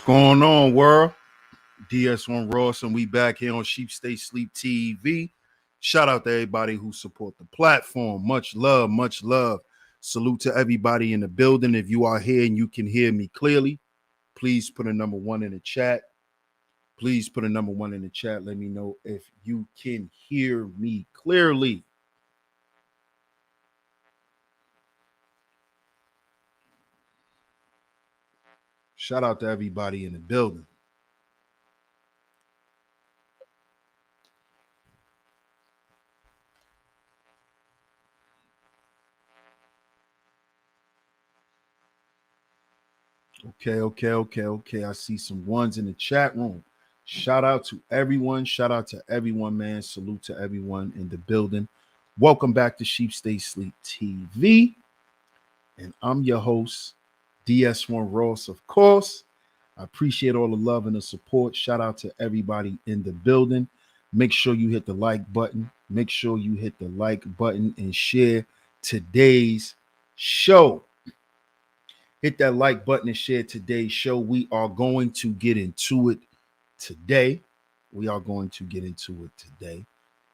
going on, world? DS1 Ross, and we back here on SHEEPSTAYSLEEPTV. Shout out to everybody who support the platform. Much love, much love. Salute to everybody in the building. If you are here and you can hear me clearly, please put a number 1 in the chat. Please put a number 1 in the chat. Let me know if you can hear me clearly. Shout out to everybody in the building. Okay. I see some ones in the chat room. Shout out to everyone. Shout out to everyone, man. Salute to everyone in the building. Welcome back to Sheep Stay Sleep TV. And I'm your host, DS1 Ross, of course. I appreciate all the love and the support. Shout out to everybody in the building. Make sure you hit the like button. Make sure you hit the like button and share today's show. Hit that like button and share today's show. We are going to get into it today.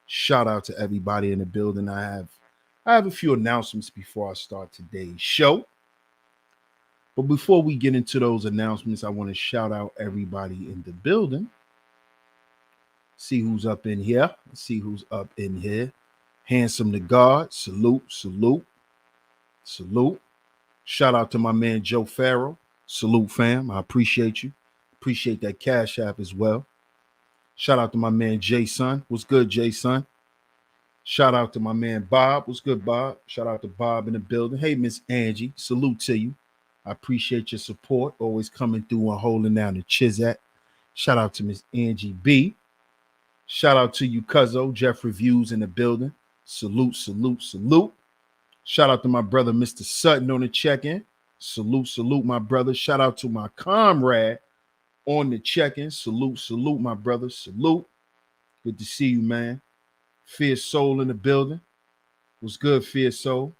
Shout out to everybody in the building. I have a few announcements before I start today's show. But before we get into those announcements, I want to shout out everybody in the building. See who's up in here. Handsome to God. Salute. Shout out to my man Joe Farrell. Salute, fam. I appreciate you. Appreciate that Cash App as well. Shout out to my man Jason. What's good, Jason? Shout out to my man Bob. What's good, Bob? Shout out to Bob in the building. Hey, Miss Angie. Salute to you. I appreciate your support. Always coming through and holding down the Chizat. Shout out to Miss Angie B. Shout out to you, Cuzzo. Jeff Reviews in the building. Salute. Shout out to my brother, Mr. Sutton, on the check-in. Salute, my brother. Shout out to my comrade on the check-in. Salute, my brother. Salute. Good to see you, man. Fierce Soul in the building. What's good, Fierce Soul?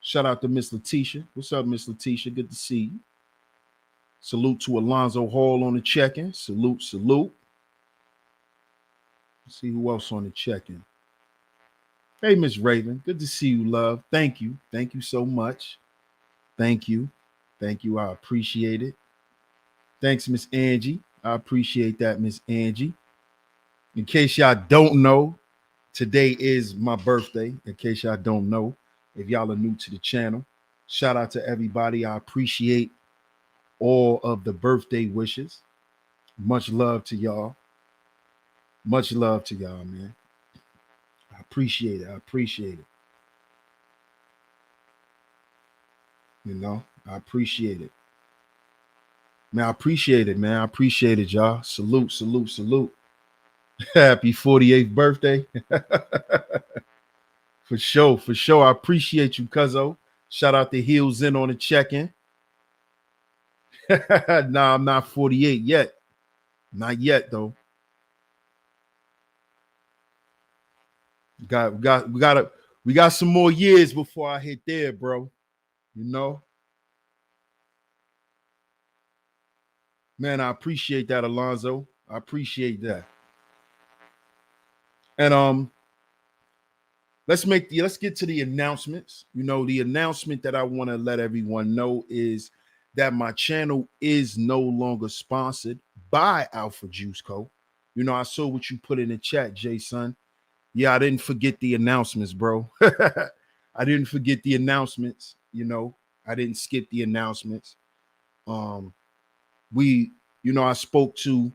Shout out to Miss Letitia. What's up, Miss Letitia? Good to see you. Salute to Alonzo Hall on the check-in. Salute. Let's see who else on the check-in. Hey, Miss Raven. Good to see you, love. Thank you. Thank you so much. Thank you. I appreciate it. Thanks, Miss Angie. I appreciate that, Miss Angie. In case y'all don't know, today is my birthday. In case y'all don't know, if y'all are new to the channel, shout out to everybody. I appreciate all of the birthday wishes. Much love to y'all. Man. I appreciate it. You know, I appreciate it. Man, I appreciate it, y'all. Salute. Happy 48th birthday. For sure. I appreciate you, Cuzzo. Shout out to Heels In on the check-in. Nah, I'm not 48 yet. Not yet, though. We got some more years before I hit there, bro. You know? Man, I appreciate that, Alonzo. I appreciate that. And let's get to the announcements. You know, the announcement that I want to let everyone know is that my channel is no longer sponsored by Alpha Juice Co. You know, I saw what you put in the chat, Jason. Yeah, I didn't forget the announcements, bro. I didn't forget the announcements. You know, I didn't skip the announcements. I spoke to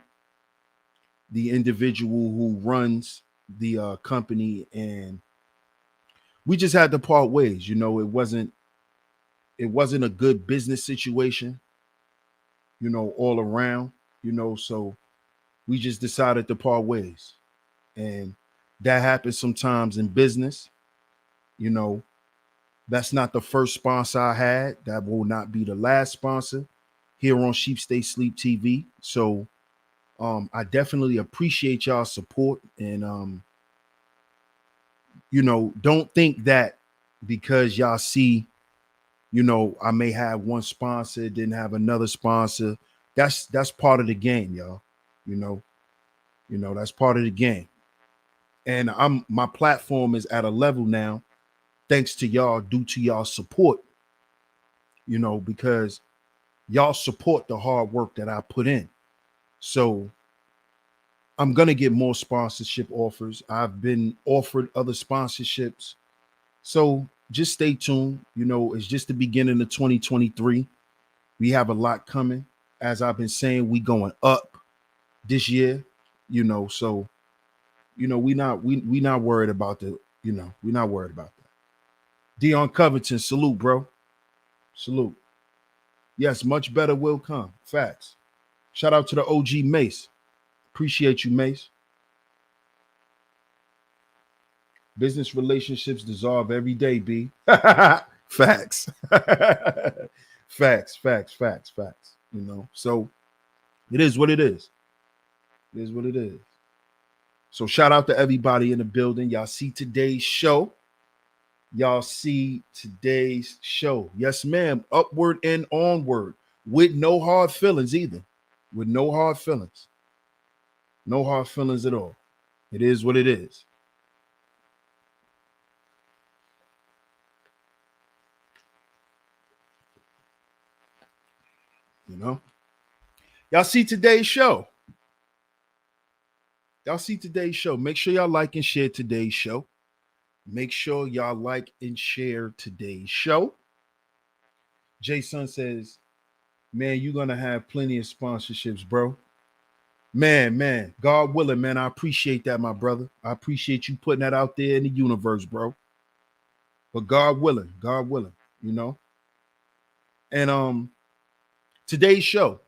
the individual who runs the company, and we just had to part ways. You know, it wasn't a good business situation, you know, all around, you know, so we just decided to part ways. And that happens sometimes in business. You know, that's not the first sponsor I had. That will not be the last sponsor here on Sheep Stay Sleep TV. So I definitely appreciate y'all's support. And you know, don't think that because y'all see, you know, I may have one sponsor, didn't have another sponsor, That's part of the game, y'all. You know, that's part of the game. And my platform is at a level now, thanks to y'all, due to y'all support, because y'all support the hard work that I put in. So I'm gonna get more sponsorship offers. I've been offered other sponsorships. So just stay tuned. It's just the beginning of 2023. We have a lot coming. As I've been saying, we going up this year, so we not worried about we're not worried about that. Dion Covington, salute, bro. Salute. Yes, much better will come. Facts. Shout out to the OG Mace. Appreciate you, Mace. Business relationships dissolve every day, B. Facts. Facts. So it is what it is. It is what it is. So shout out to everybody in the building. Y'all see today's show. Yes, ma'am. Upward and onward with no hard feelings either. With no hard feelings. No hard feelings at all. It is what it is. Y'all see today's show. Make sure y'all like and share today's show. Make sure y'all like and share today's show. Jason says, man, you're going to have plenty of sponsorships, bro. Man, God willing, man, I appreciate that, my brother. I appreciate you putting that out there in the universe, bro. But God willing, And today's show,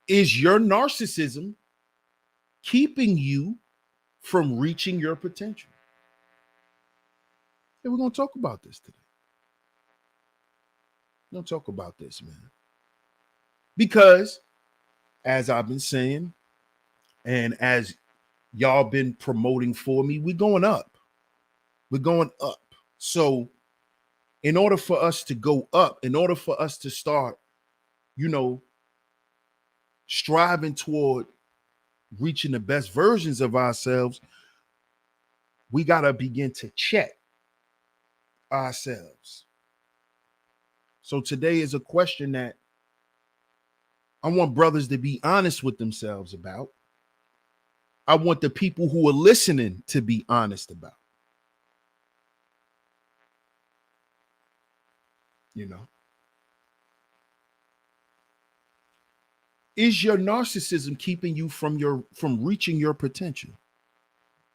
is your narcissism keeping you from reaching your potential? And we're going to talk about this today. We're going to talk about this, man. Because, as I've been saying, and as y'all been promoting for me, we're going up. We're going up. So, in order for us to go up, in order for us to start, striving toward reaching the best versions of ourselves, we got to begin to check ourselves. So today is a question that I want brothers to be honest with themselves about. I want the people who are listening to be honest about. Is your narcissism keeping you from reaching your potential?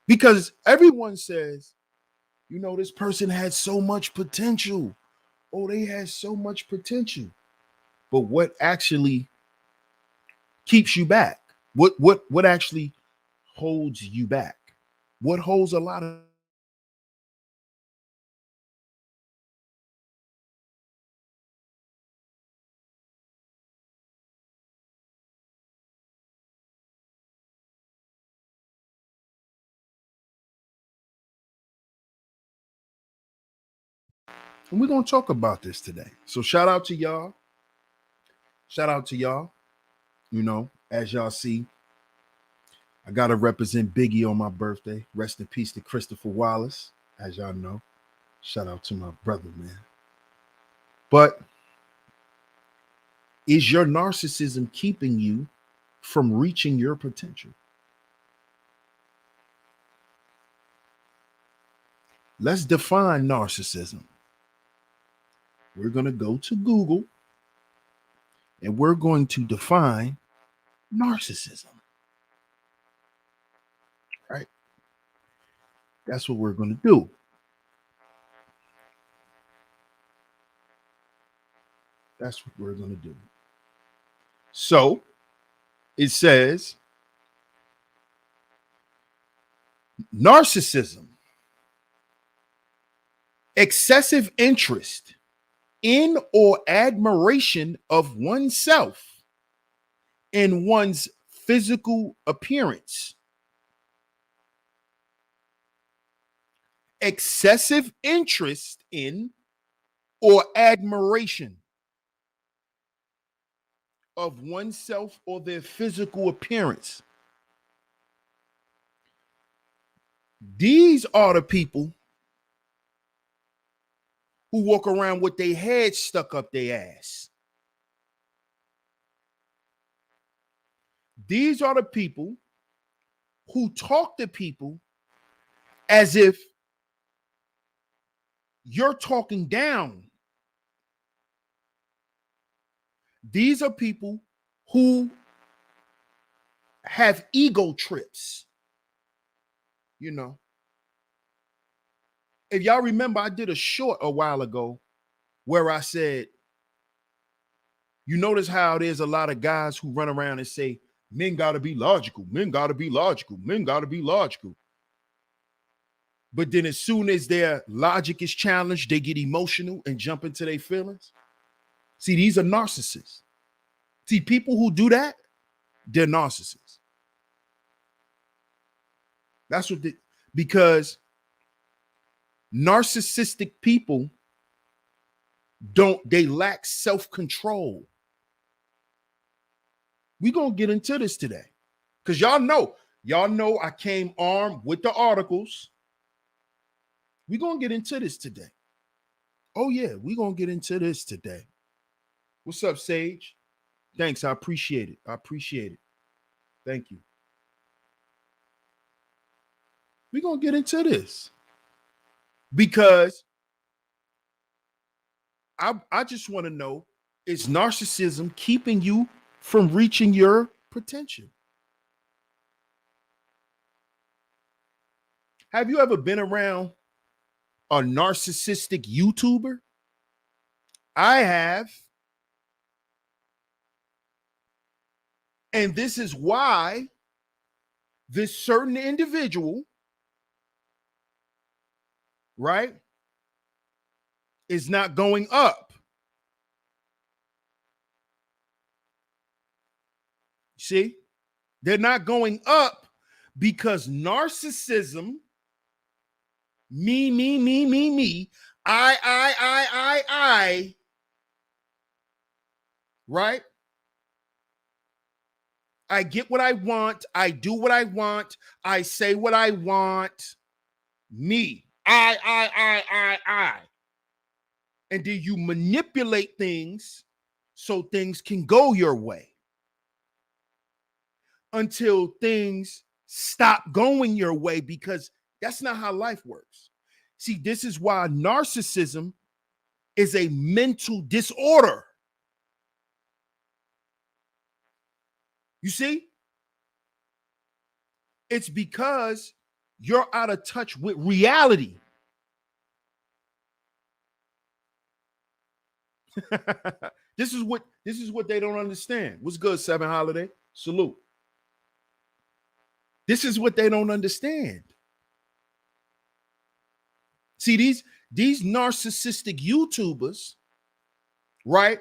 Because everyone says, this person had so much potential. Oh, they had so much potential. But what actually keeps you back? What actually holds you back? What holds a lot of and we're going to talk about this today. So shout out to y'all. As y'all see, I got to represent Biggie on my birthday. Rest in peace to Christopher Wallace, as y'all know. Shout out to my brother, man. But is your narcissism keeping you from reaching your potential? Let's define narcissism. We're going to go to Google and we're going to define narcissism. Right? That's what we're going to do. That's what we're going to do. So it says narcissism, excessive interest in or admiration of oneself and one's physical appearance. Excessive interest in or admiration of oneself or their physical appearance. These are the people who walk around with their head stuck up their ass. These are the people who talk to people as if you're talking down. These are people who have ego trips. You know, if y'all remember, I did a short a while ago where I said, you notice how there's a lot of guys who run around and say, men got to be logical, men got to be logical, men got to be logical. But then as soon as their logic is challenged, they get emotional and jump into their feelings. See, these are narcissists. See, people who do that, they're narcissists. That's what because narcissistic people they lack self-control. We're going to get into this today because y'all know I came armed with the articles. We're going to get into this today. Oh yeah, we're going to get into this today. What's up, Sage? Thanks, I appreciate it. I appreciate it. Thank you. We're going to get into this because I just want to know, is narcissism keeping you from reaching your potential? Have you ever been around a narcissistic YouTuber? I have. And this is why this certain individual, right, is not going up. See, they're not going up because narcissism, me, I, right? I get what I want. I do what I want. I say what I want. Me, I. And then you manipulate things so things can go your way until things stop going your way, because that's not how life works. See, this is why narcissism is a mental disorder. You see? It's because you're out of touch with reality. This is what they don't understand. What's good, Seven Holiday? Salute. This is what they don't understand. See, these narcissistic YouTubers, right?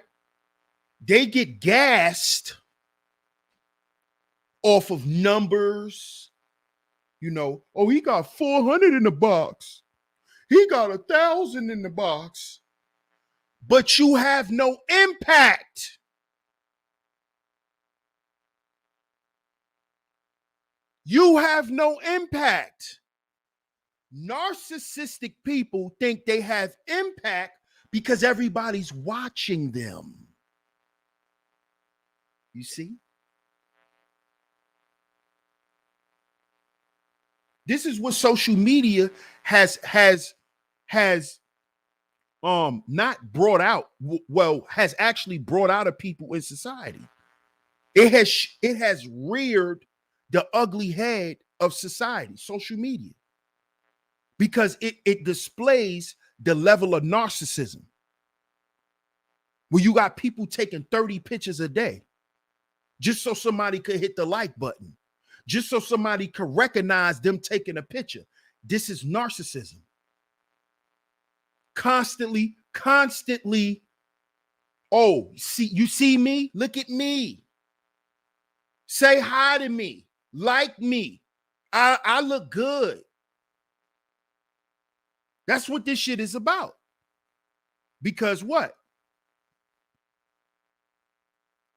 They get gassed off of numbers. You know, oh, he got 400 in the box. He got 1,000 in the box. But you have no impact. You have no impact. Narcissistic people think they have impact because everybody's watching them. You see? This is what social media has not brought out, well, has actually brought out of people in society. It has reared the ugly head of society, social media, because it displays the level of narcissism. Where you got people taking 30 pictures a day just so somebody could hit the like button, just so somebody could recognize them taking a picture. This is narcissism. Constantly. Oh, you see me? Look at me. Say hi to me. Like me. I look good. That's what this shit is about. Because what?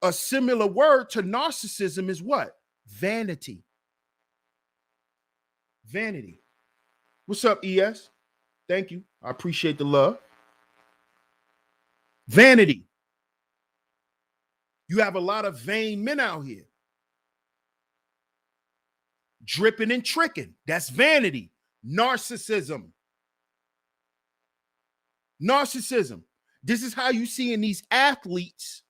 A similar word to narcissism is what? Vanity. Vanity. What's up, ES? Thank you. I appreciate the love. Vanity. You have a lot of vain men out here. Dripping and tricking. That's vanity. Narcissism. Narcissism. This is how you see in these athletes.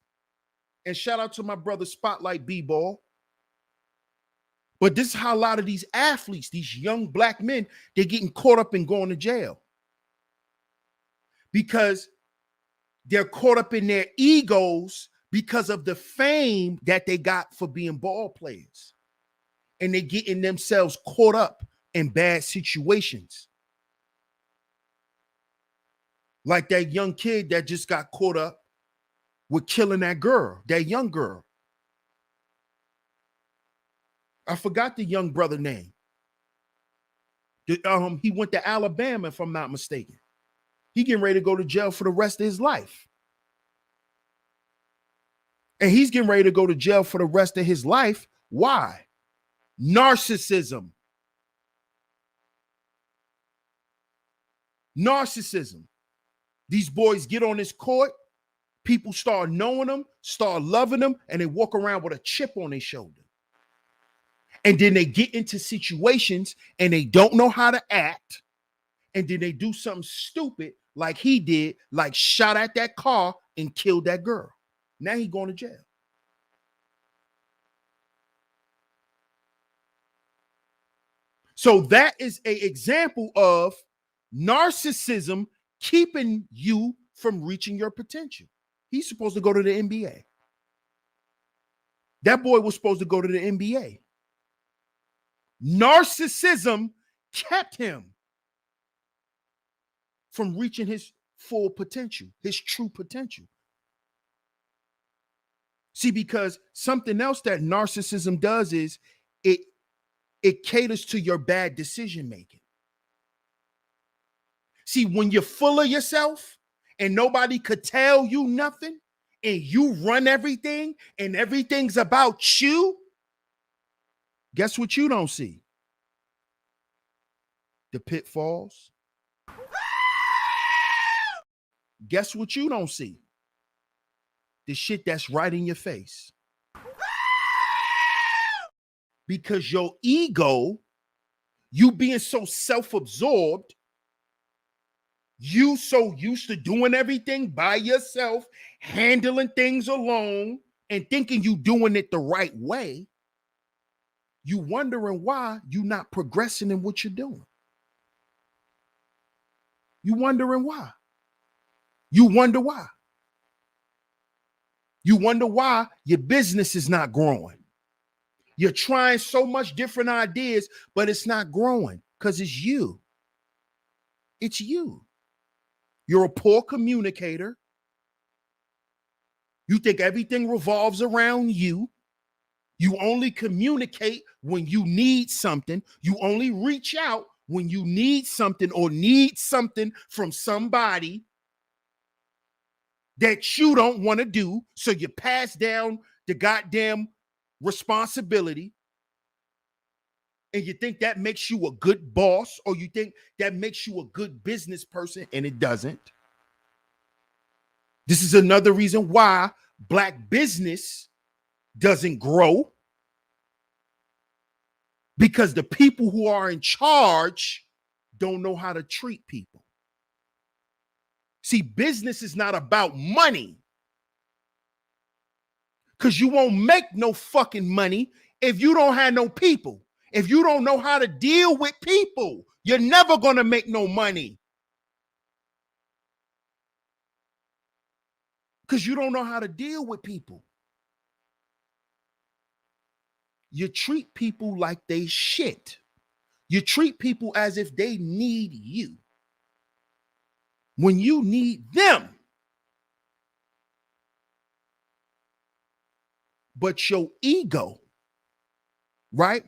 And shout out to my brother Spotlight B-Ball. But this is how a lot of these athletes, these young black men, they're getting caught up in going to jail. Because they're caught up in their egos because of the fame that they got for being ball players. And they're getting themselves caught up in bad situations. Like that young kid that just got caught up with killing that girl, that young girl. I forgot the young brother name. He went to Alabama, if I'm not mistaken. He getting ready to go to jail for the rest of his life. And he's getting ready to go to jail for the rest of his life. Why? Narcissism. Narcissism. These boys get on this court. People start knowing them, start loving them, and they walk around with a chip on their shoulder. And then they get into situations and they don't know how to act. And then they do something stupid like he did, like shot at that car and killed that girl. Now he's going to jail. So that is an example of narcissism keeping you from reaching your potential. He's supposed to go to the NBA. That boy was supposed to go to the NBA. Narcissism kept him from reaching his full potential, his true potential. See, because something else that narcissism does is it caters to your bad decision making. See, when you're full of yourself and nobody could tell you nothing and you run everything and everything's about you, guess what you don't see? The pitfalls. Guess what you don't see? The shit that's right in your face. Because your ego, you being so self-absorbed, you so used to doing everything by yourself, handling things alone, and thinking you doing it the right way, you wondering why you not progressing in what you're doing. You wondering why. You wonder why. You wonder why your business is not growing. You're trying so much different ideas, but it's not growing because it's you. It's you. You're a poor communicator. You think everything revolves around you. You only communicate when you need something. You only reach out when you need something or need something from somebody that you don't want to do. So you pass down the goddamn responsibility. And you think that makes you a good boss, or you think that makes you a good business person, and it doesn't. This is another reason why Black business doesn't grow, because the people who are in charge don't know how to treat people. See, business is not about money, because you won't make no fucking money if you don't have no people. If you don't know how to deal with people, you're never going to make no money. Because you don't know how to deal with people. You treat people like they shit. You treat people as if they need you when you need them. But your ego, right,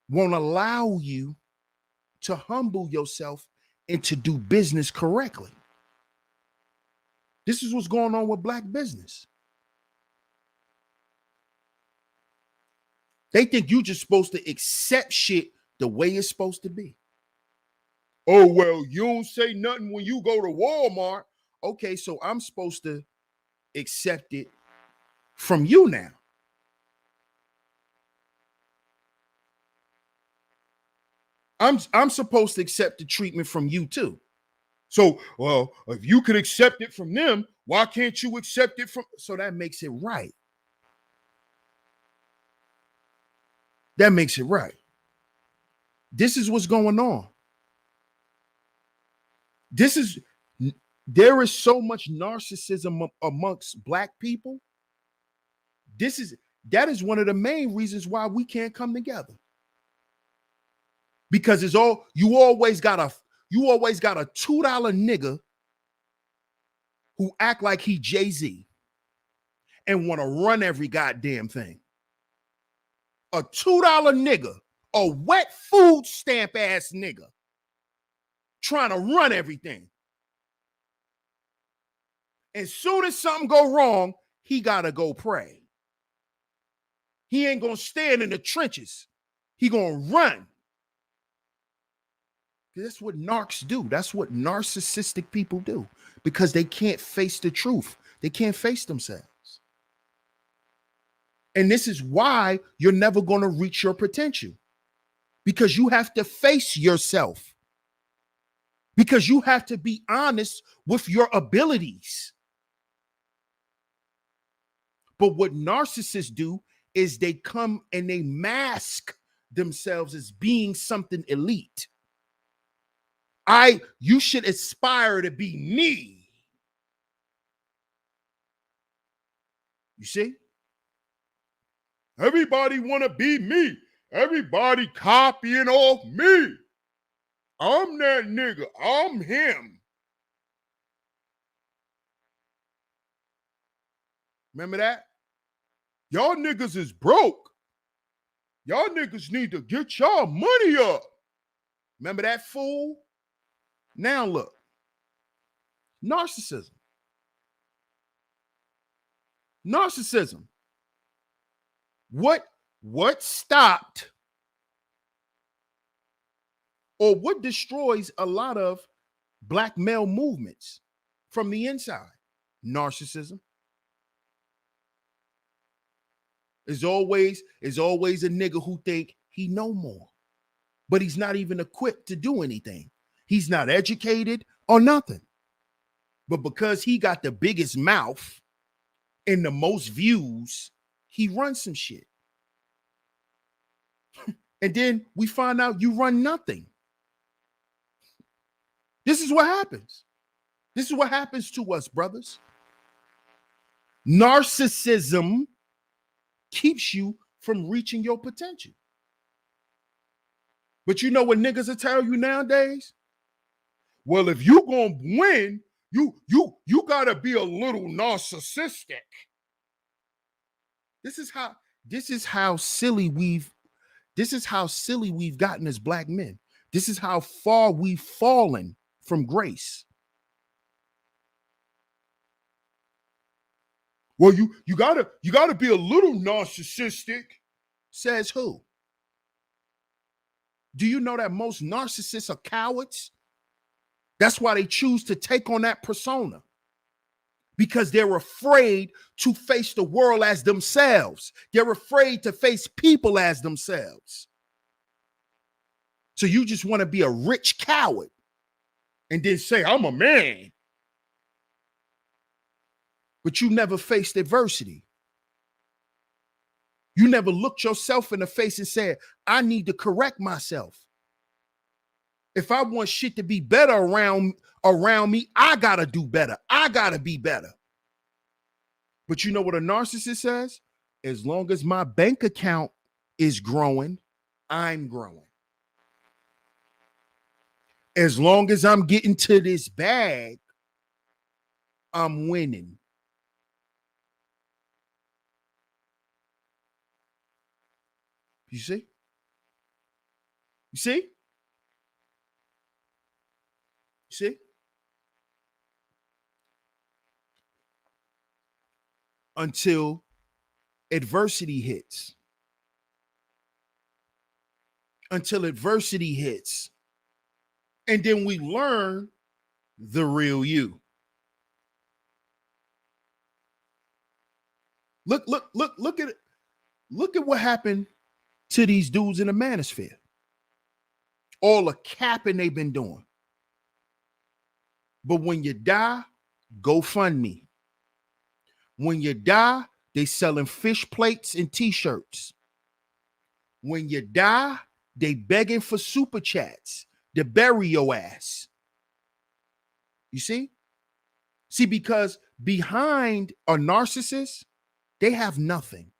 won't allow you to humble yourself and to do business correctly. This is what's going on with Black business. They think you just supposed to accept shit the way it's supposed to be. Oh, well, you don't say nothing when you go to Walmart. Okay, so I'm supposed to accept it from you now. I'm supposed to accept the treatment from you too. So, well, if you could accept it from them, why can't you accept it from? So that makes it right. That makes it right. This is what's going on. There is so much narcissism amongst black people. That is one of the main reasons why we can't come together. Because you always got a $2 nigga who act like he Jay-Z and want to run every goddamn thing. A $2 nigga, a wet food stamp ass nigga trying to run everything. As soon as something go wrong, he got to go pray. He ain't going to stand in the trenches. He going to run. That's what narcs do. That's what narcissistic people do, because they can't face the truth. They can't face themselves. And this is why you're never going to reach your potential, because you have to face yourself, because you have to be honest with your abilities. But what narcissists do is they come and they mask themselves as being something elite. You should aspire to be me. You see? Everybody want to be me. Everybody copying off me. I'm that nigga. I'm him. Remember that? Y'all niggas is broke. Y'all niggas need to get y'all money up. Remember that fool? Now look. Narcissism. Narcissism. What stopped or what destroys a lot of black male movements from the inside? Narcissism. Is always a nigga who think he know more, but he's not even equipped to do anything. He's not educated or nothing. But because he got the biggest mouth and the most views, he runs some shit. And then we find out you run nothing. This is what happens. This is what happens to us, brothers. Narcissism keeps you from reaching your potential. But you know what niggas will tell you nowadays? Well, if you gonna win, you gotta be a little narcissistic. This is how silly we've gotten as black men. This is how far we've fallen from grace. Well, you gotta be a little narcissistic. Says who? Do you know that most narcissists are cowards? That's why they choose to take on that persona, because they're afraid to face the world as themselves. They're afraid to face people as themselves. So you just want to be a rich coward and then say, I'm a man. But you never faced adversity. You never looked yourself in the face and said, I need to correct myself. If I want shit to be better around me, I gotta do better. I gotta be better. But you know what a narcissist says? As long as my bank account is growing, I'm growing. As long as I'm getting to this bag, I'm winning. You see? You see? You see? Until adversity hits. until adversity hits. And then we learn the real you. Look at it. Look at what happened to these dudes in the manosphere. All the capping they've been doing. But when you die, go fund me. When you die, they selling fish plates and t-shirts. When you die, they begging for super chats to bury your ass. You see? See, because behind a narcissist, they have nothing.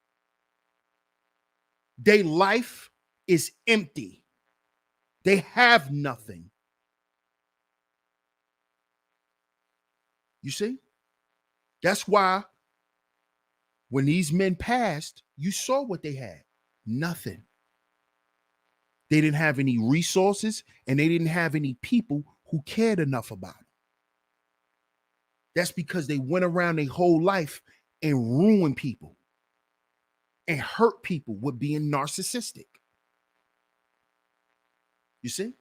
Their life is empty. They have nothing. You see? That's why when these men passed, you saw what they had. Nothing. They didn't have any resources, and they didn't have any people who cared enough about them. That's because they went around their whole life and ruined people and hurt people with being narcissistic. You see?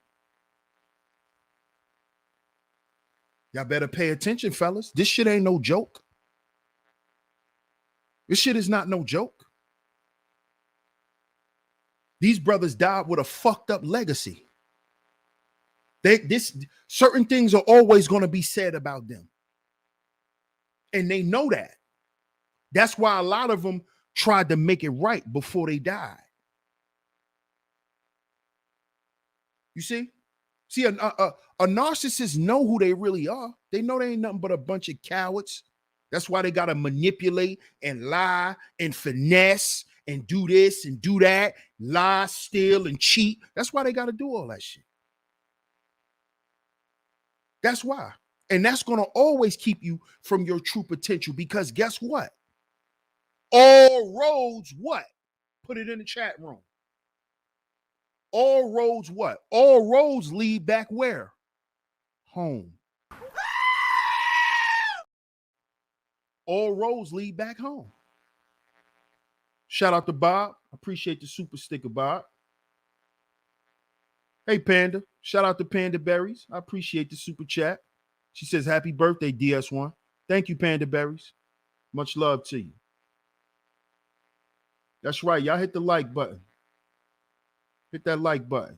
Y'all better pay attention, fellas. This shit ain't no joke. This shit is not no joke. These brothers died with a fucked up legacy. Certain things are always going to be said about them. And they know that. That's why a lot of them tried to make it right before they died. You see? See, a narcissist know who they really are. They know they ain't nothing but a bunch of cowards. That's why they got to manipulate and lie and finesse and do this and do that, lie, steal, and cheat. That's why they got to do all that shit. That's why. And that's going to always keep you from your true potential, because guess what? All roads what? Put it in the chat room. All roads what? All roads lead back where? Home. All roads lead back home. Shout out to Bob. Appreciate the super sticker, Bob. Hey, Panda. Shout out to Panda Berries. I appreciate the super chat. She says, happy birthday, DS1. Thank you, Panda Berries. Much love to you. That's right. Y'all hit the like button. Hit that like button.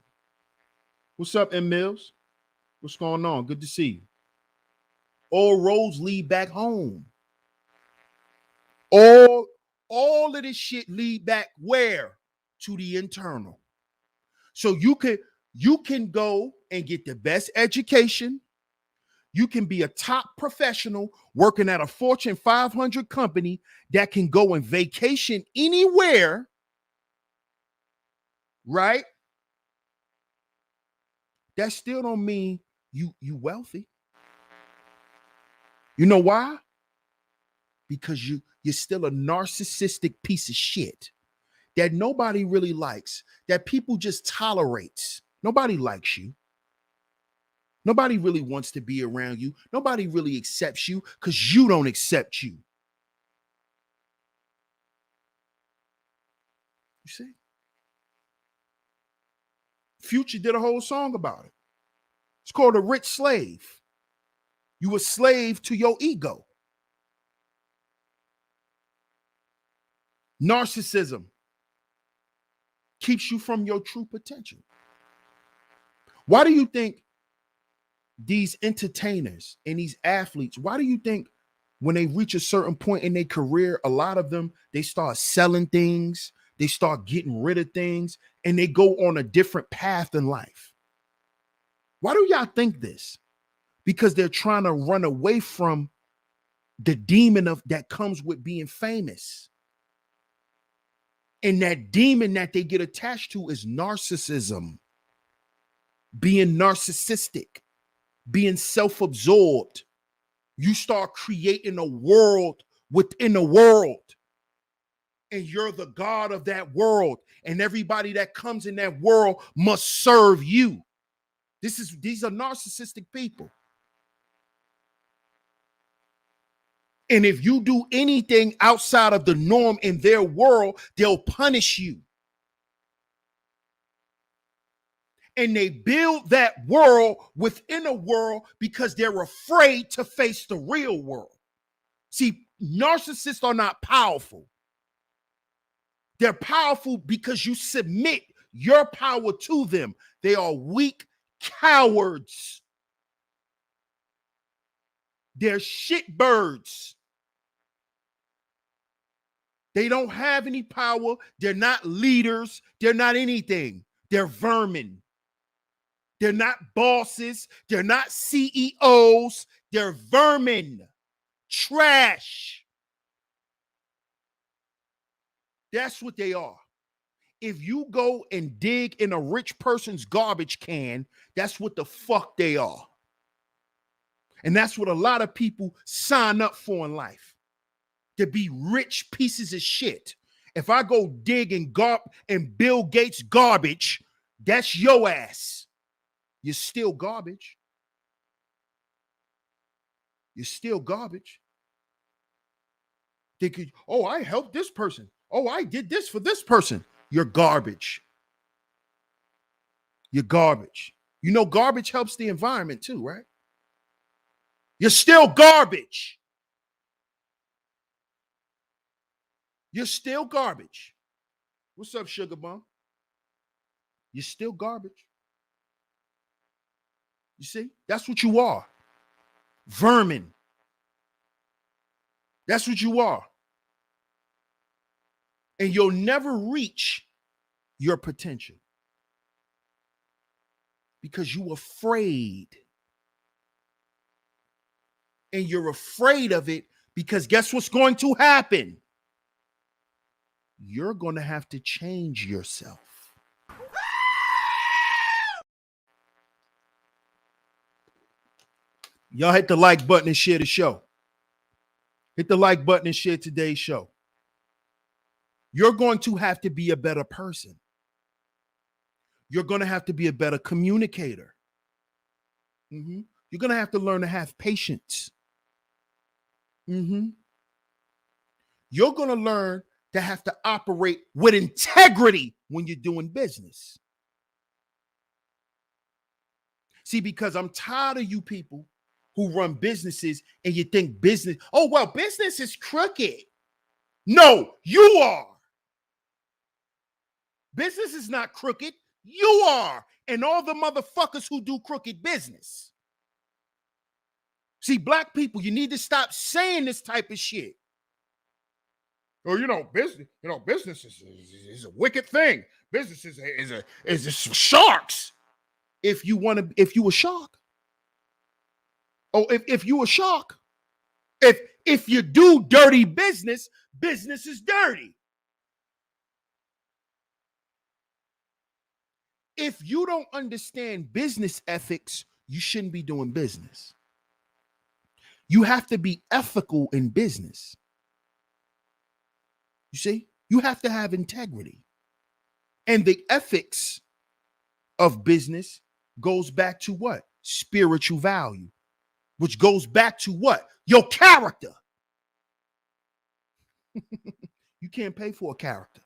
What's up, M. Mills? What's going on? Good to see you. All roads lead back home. All of this shit lead back where? To the internal. So you can go and get the best education. You can be a top professional working at a Fortune 500 company that can go and vacation anywhere, right? That still don't mean you wealthy. You know why? Because you're still a narcissistic piece of shit that nobody really likes, that people just tolerate. Nobody likes you. Nobody really wants to be around you. Nobody really accepts you because you don't accept you. You see? Future did a whole song about it. It's called A Rich Slave. You a slave to your ego. Narcissism keeps you from your true potential. Why do you think these entertainers and these athletes, why do you think when they reach a certain point in their career, a lot of them, they start selling things, they start getting rid of things, and they go on a different path in life? Why do y'all think this? Because they're trying to run away from the demon of that comes with being famous. And that demon that they get attached to is narcissism, being narcissistic, being self-absorbed. You start creating a world within a world, and you're the god of that world, and everybody that comes in that world must serve you. These are narcissistic people. And if you do anything outside of the norm in their world, they'll punish you. And they build that world within a world because they're afraid to face the real world. See, narcissists are not powerful. They're powerful because you submit your power to them. They are weak cowards. They're shitbirds. They don't have any power. They're not leaders. They're not anything. They're vermin. They're not bosses. They're not CEOs. They're vermin. Trash. That's what they are. If you go and dig in a rich person's garbage can, that's what the fuck they are. And that's what a lot of people sign up for in life, to be rich pieces of shit. If I go dig in Bill Gates' garbage, that's your ass. You're still garbage. You're still garbage. They could, oh, I helped this person. Oh, I did this for this person. You're garbage. You're garbage. You know, garbage helps the environment too, right? You're still garbage. You're still garbage. What's up, Sugar Bum? You're still garbage. You see? That's what you are. Vermin. That's what you are. And you'll never reach your potential because you're afraid. And you're afraid of it because guess what's going to happen? You're going to have to change yourself. Y'all hit the like button and share the show. Hit the like button and share today's show. You're going to have to be a better person. You're going to have to be a better communicator. You're going to have to learn to have patience. You're going to learn to have to operate with integrity when you're doing business. See, because I'm tired of you people who run businesses and you think business, oh, well, business is crooked. No, you are. Business is not crooked. You are. And all the motherfuckers who do crooked business. See, black people, you need to stop saying this type of shit. Oh, business is a wicked thing. Business is sharks. If you a shark. Oh, if you a shark. If you do dirty business, business is dirty. If you don't understand business ethics, you shouldn't be doing business. You have to be ethical in business. You see, you have to have integrity. And the ethics of business goes back to what? Spiritual value, which goes back to what? Your character. You can't pay for a character.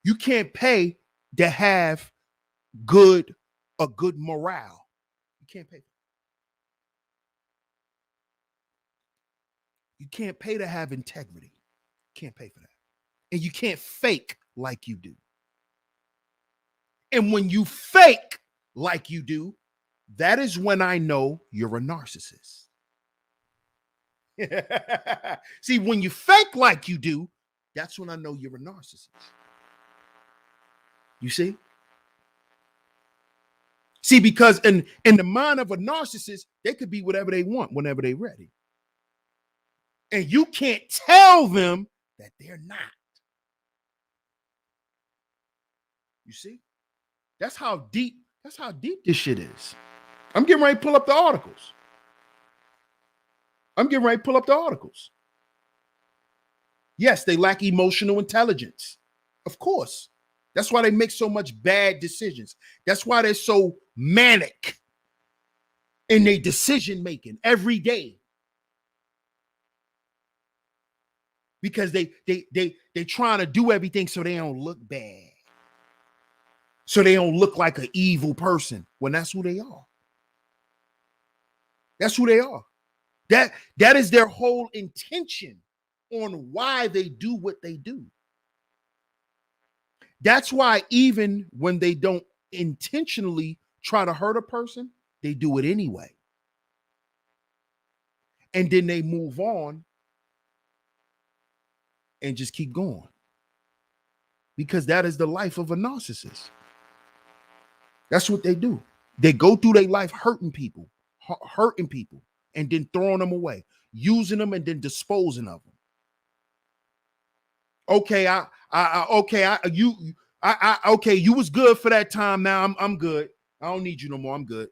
You can't pay to have a good morale. You can't pay. You can't pay to have integrity. You can't pay for that. And you can't fake like you do. And when you fake like you do, that is when I know you're a narcissist. See, when you fake like you do, that's when I know you're a narcissist. You see? See, because in the mind of a narcissist, they could be whatever they want whenever they're ready. And you can't tell them that they're not. You see? That's how deep this shit is. I'm getting ready to pull up the articles. Yes, they lack emotional intelligence. Of course. That's why they make so much bad decisions. That's why they're so manic in their decision making every day. Because they trying to do everything so they don't look bad. So they don't look like an evil person when that's who they are. That's who they are. That is their whole intention on why they do what they do. That's why even when they don't intentionally try to hurt a person, they do it anyway. And then they move on and just keep going. Because that is the life of a narcissist. That's what they do. They go through their life hurting people, and then throwing them away, using them and then disposing of them. Okay, you was good for that time. Now I'm good. I don't need you no more. I'm good.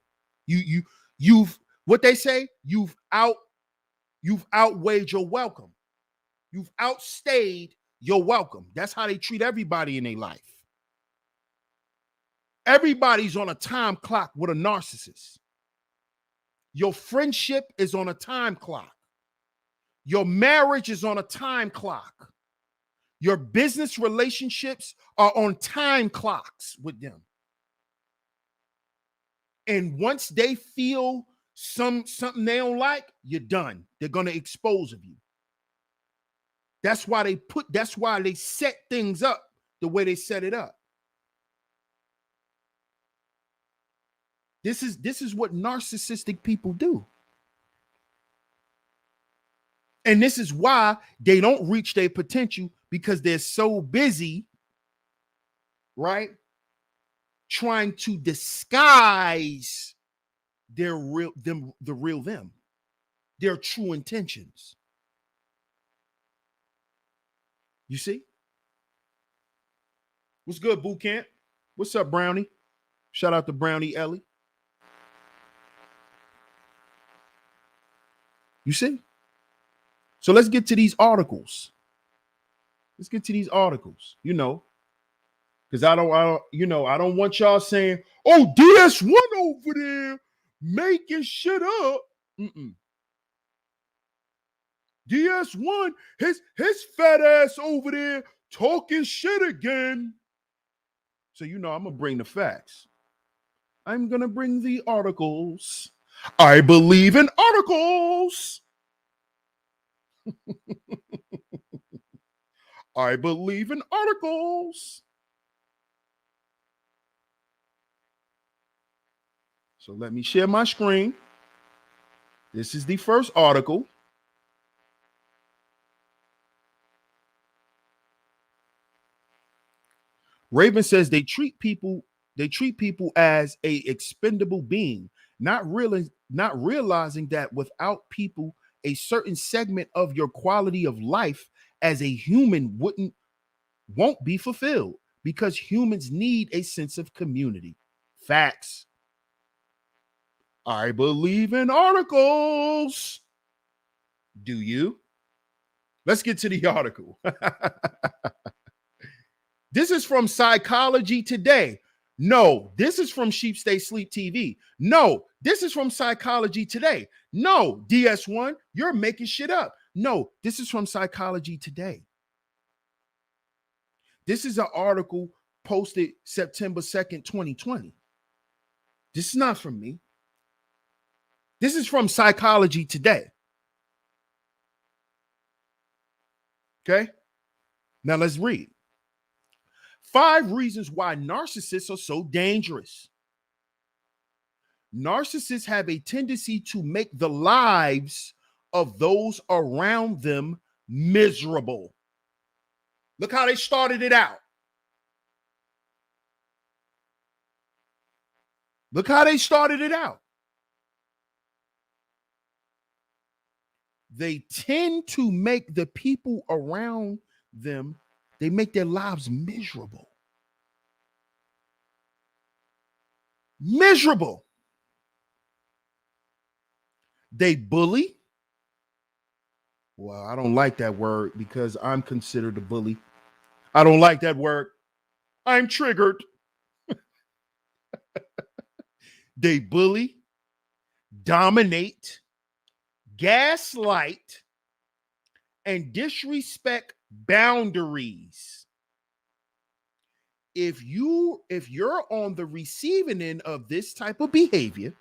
You've what they say, you've outweighed your welcome. You've outstayed your welcome. That's how they treat everybody in their life. Everybody's on a time clock with a narcissist. Your friendship is on a time clock. Your marriage is on a time clock. Your business relationships are on time clocks with them. And once they feel something they don't like, you're done. They're going to expose of you. That's why they set things up the way they set it up. This is what narcissistic people do. And this is why they don't reach their potential, because they're so busy, right, trying to disguise the real them, their true intentions. You see? What's good, Boot Camp? What's up, Brownie? Shout out to Brownie Ellie. You see? So let's get to these articles. You know, because I don't want y'all saying, "Oh, DS1 over there making shit up." DS1, his fat ass over there talking shit again. So I'm gonna bring the facts. I'm gonna bring the articles. I believe in articles. I believe in articles. So let me share my screen. This is the first article. Raven says they treat people as a expendable being, not realizing that without people, a certain segment of your quality of life as a human won't be fulfilled, because humans need a sense of community. Facts. I believe in articles. Do you? Let's get to the article. This is from Psychology Today. No, this is from SheepStaysLeepTV. No, this is from Psychology Today. No, DS1, you're making shit up. No, this is from Psychology Today. This is an article posted September 2nd, 2020. This is not from me. This is from Psychology Today. Okay? Now let's read. 5 reasons why narcissists are so dangerous. Narcissists have a tendency to make the lives of those around them miserable. Look how they started it out. Look how they started it out. They tend to make the people around them, they make their lives miserable. Miserable. They bully. Well, I don't like that word because I'm considered a bully. I don't like that word. I'm triggered. They bully, dominate, gaslight, and disrespect boundaries. if you're on the receiving end of this type of behavior,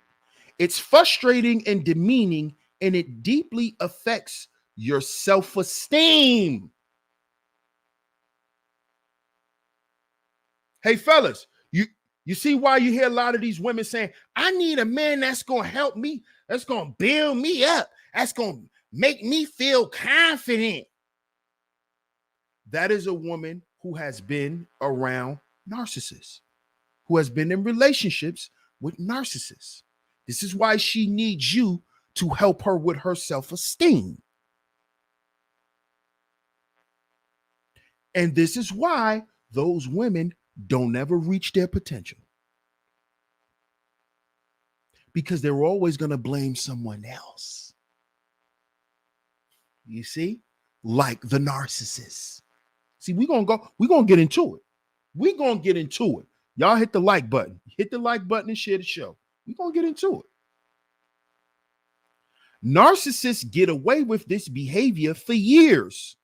it's frustrating and demeaning, and it deeply affects your self-esteem. Hey, fellas, you see why you hear a lot of these women saying, I need a man that's going to help me, that's going to build me up, that's going to make me feel confident. That is a woman who has been around narcissists, who has been in relationships with narcissists. This is why she needs you to help her with her self-esteem. And this is why those women don't ever reach their potential. Because they're always going to blame someone else. You see? Like the narcissist. See, we're going to get into it. We're going to get into it. Y'all hit the like button. Hit the like button and share the show. We're going to get into it. Narcissists get away with this behavior for years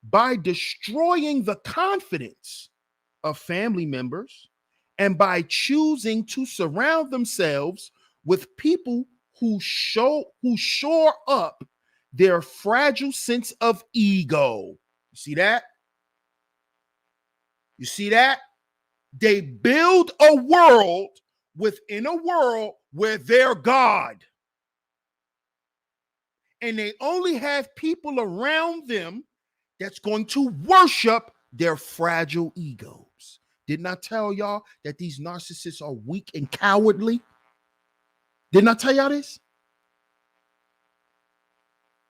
by destroying the confidence of family members and by choosing to surround themselves with people who shore up their fragile sense of ego. You see that? You see that? They build a world within a world where they're God. And they only have people around them that's going to worship their fragile egos. Didn't I tell y'all that these narcissists are weak and cowardly? Didn't I tell y'all this?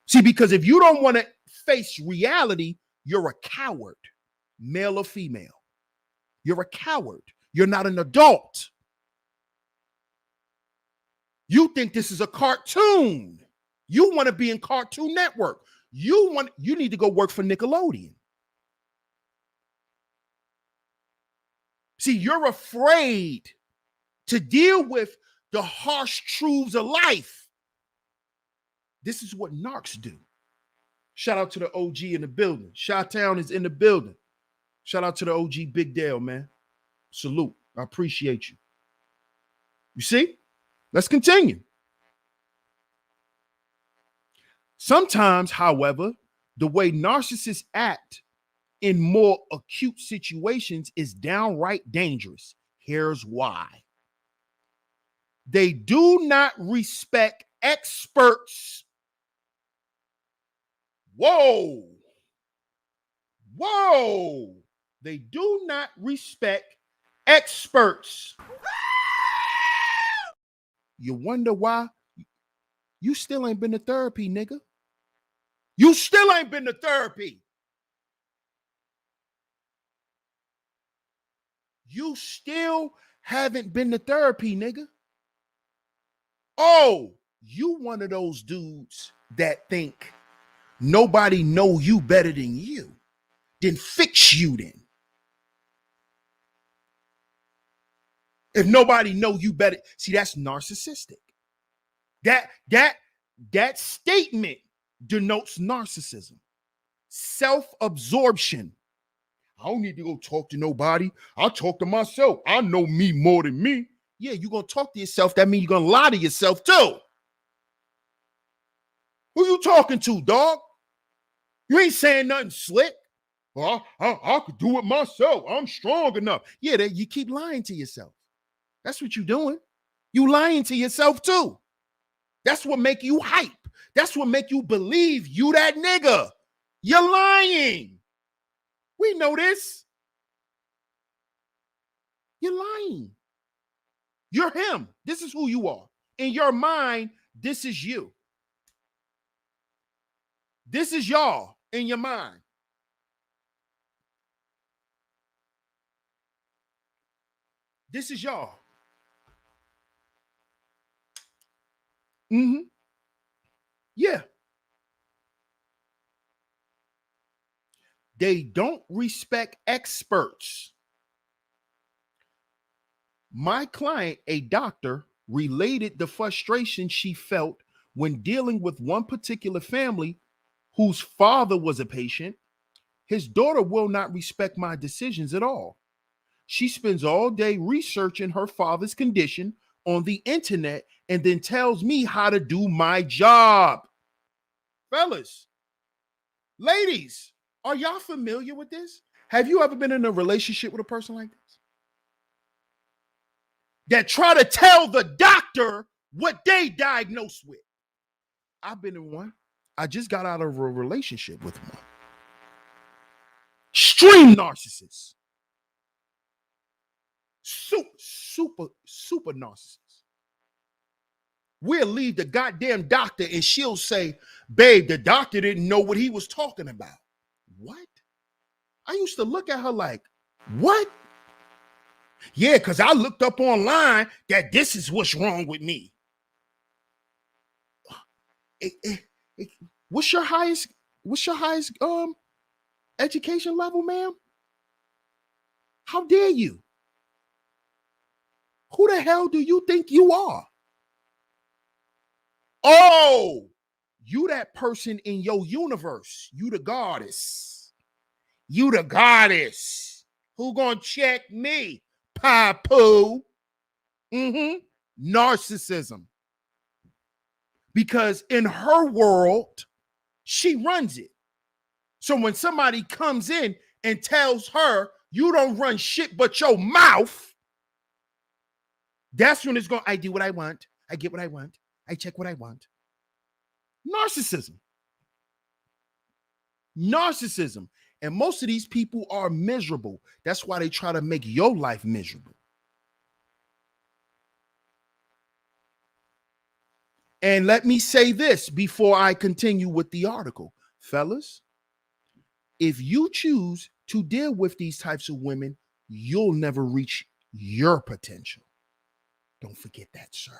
See, because if you don't want to face reality, you're a coward, male or female. You're a coward. You're not an adult. You think this is a cartoon. You want to be in Cartoon Network. You need to go work for Nickelodeon. See, you're afraid to deal with the harsh truths of life. This is what narcs do. Shout out to the OG in the building. Chi-Town is in the building. Shout out to the OG Big Dale, man. Salute. I appreciate you. You see? Let's continue. Sometimes, however, the way narcissists act in more acute situations is downright dangerous. Here's why. They do not respect experts. Whoa. They do not respect experts. You wonder why? You still ain't been to therapy, nigga. You still ain't been to therapy. You still haven't been to therapy, nigga. Oh, you one of those dudes that think nobody know you better than you. Then fix you then. If nobody know you better, see, that's narcissistic. That statement denotes narcissism, self-absorption. I don't need to go talk to nobody. I'll talk to myself. I know me more than me. Yeah, you're going to talk to yourself. That means you're going to lie to yourself too. Who you talking to, dog? You ain't saying nothing slick. Well, I could do it myself. I'm strong enough. Yeah, you keep lying to yourself. That's what you're doing. You lying to yourself too. That's what make you hype. That's what make you believe you that nigga. You're lying. We know this. You're lying. You're him. This is who you are. In your mind, this is you. This is y'all in your mind. This is y'all. Yeah. They don't respect experts. My client, a doctor, related the frustration she felt when dealing with one particular family whose father was a patient. His daughter will not respect my decisions at all. She spends all day researching her father's condition on the internet and then tells me how to do my job. Fellas, ladies, are y'all familiar with this? Have you ever been in a relationship with a person like this? That try to tell the doctor what they diagnosed with. I've been in one. I just got out of a relationship with one. Extreme narcissist. Super narcissist. We'll leave the goddamn doctor and she'll say, babe, the doctor didn't know what he was talking about. What? I used to look at her like, what? Yeah, because I looked up online that this is what's wrong with me. What's your highest education level, ma'am? How dare you? Who the hell do you think you are? Oh, you that person in your universe. You the goddess. You the goddess. Who gonna check me? Papu. Narcissism. Because in her world, she runs it. So when somebody comes in and tells her, you don't run shit but your mouth, that's when it's going, I do what I want. I get what I want. I check what I want. Narcissism. Narcissism. And most of these people are miserable. That's why they try to make your life miserable. And let me say this before I continue with the article. Fellas, if you choose to deal with these types of women, you'll never reach your potential. Don't forget that, sir.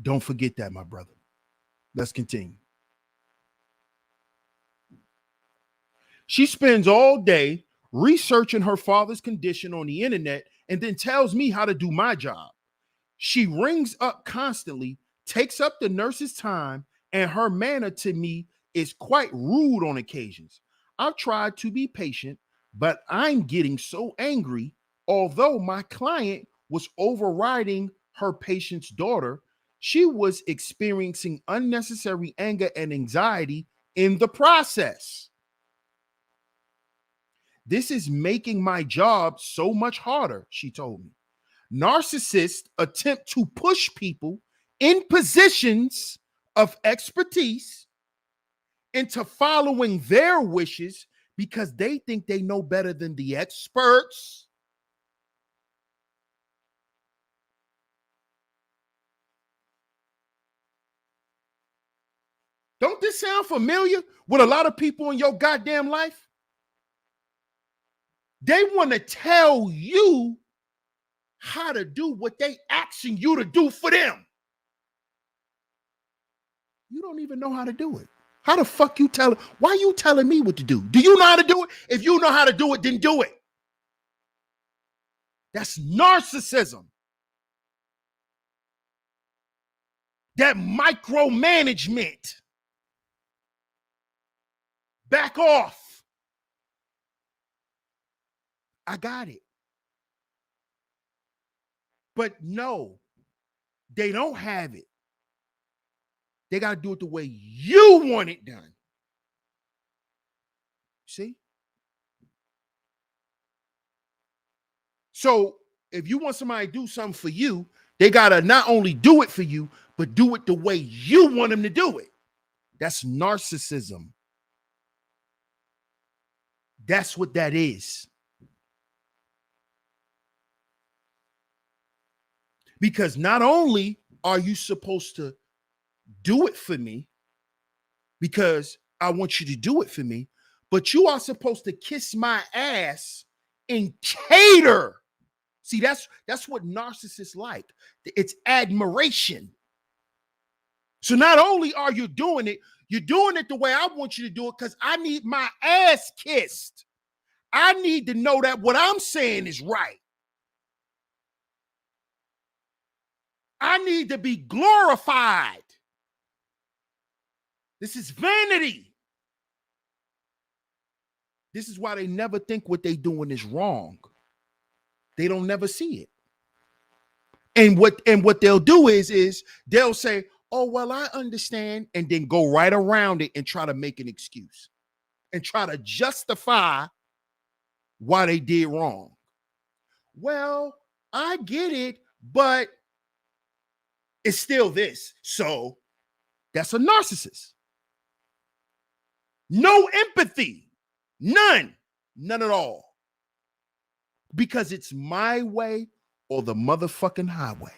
Don't forget that, my brother. Let's continue. She spends all day researching her father's condition on the internet and then tells me how to do my job. She rings up constantly, takes up the nurse's time, and her manner to me is quite rude on occasions. I've tried to be patient, but I'm getting so angry. Although my client was overriding her patient's daughter, she was experiencing unnecessary anger and anxiety in the process. This is making my job so much harder, she told me. Narcissists attempt to push people in positions of expertise into following their wishes because they think they know better than the experts. Don't this sound familiar with a lot of people in your goddamn life? They want to tell you how to do what they asking you to do for them. You don't even know how to do it. How the fuck you tell? Why you telling me what to do? Do you know how to do it? If you know how to do it, then do it. That's narcissism. That micromanagement. Back off. I got it. But no, they don't have it. They got to do it the way you want it done. See? So if you want somebody to do something for you, they got to not only do it for you, but do it the way you want them to do it. That's narcissism. That's what that is. Because not only are you supposed to do it for me because I want you to do it for me, but you are supposed to kiss my ass and cater. See, that's what narcissists like. It's admiration. So not only are you doing it, you're doing it the way I want you to do it because I need my ass kissed. I need to know that what I'm saying is right. I need to be glorified. This is vanity. This is why they never think what they doing is wrong. They don't never see it. And what they'll do is they'll say, oh, well, I understand, and then go right around it and try to make an excuse and try to justify why they did wrong. Well, I get it, but it's still this. So that's a narcissist. No empathy. None at all. Because it's my way or the motherfucking highway.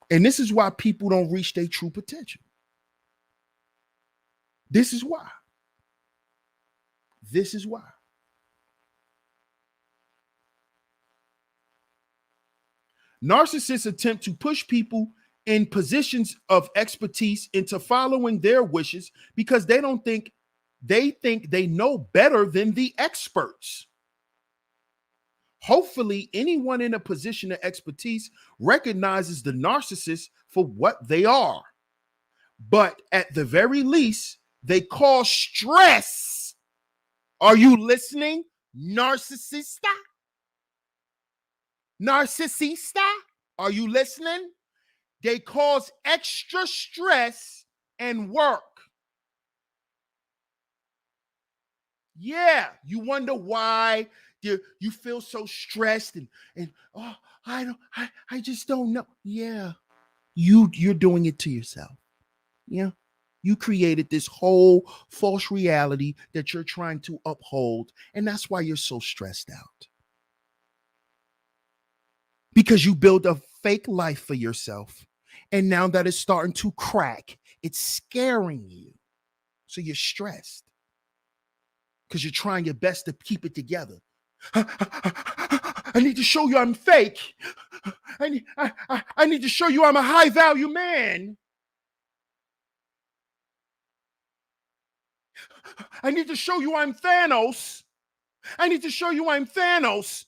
And this is why people don't reach their true potential. This is why. This is why. Narcissists attempt to push people in positions of expertise into following their wishes because they think they know better than the experts. Hopefully, anyone in a position of expertise recognizes the narcissist for what they are. But at the very least, they cause stress. Are you listening? Narcissista? Narcissista? Are you listening? They cause extra stress and work. Yeah, you wonder why you feel so stressed and oh, I just don't know. Yeah, you're doing it to yourself. Yeah, you created this whole false reality that you're trying to uphold, and that's why you're so stressed out. Because you build a fake life for yourself, and now that it's starting to crack, it's scaring you. So you're stressed because you're trying your best to keep it together. I need to show you I'm fake. I need to show you I'm a high value man. I need to show you I'm Thanos. I need to show you I'm Thanos.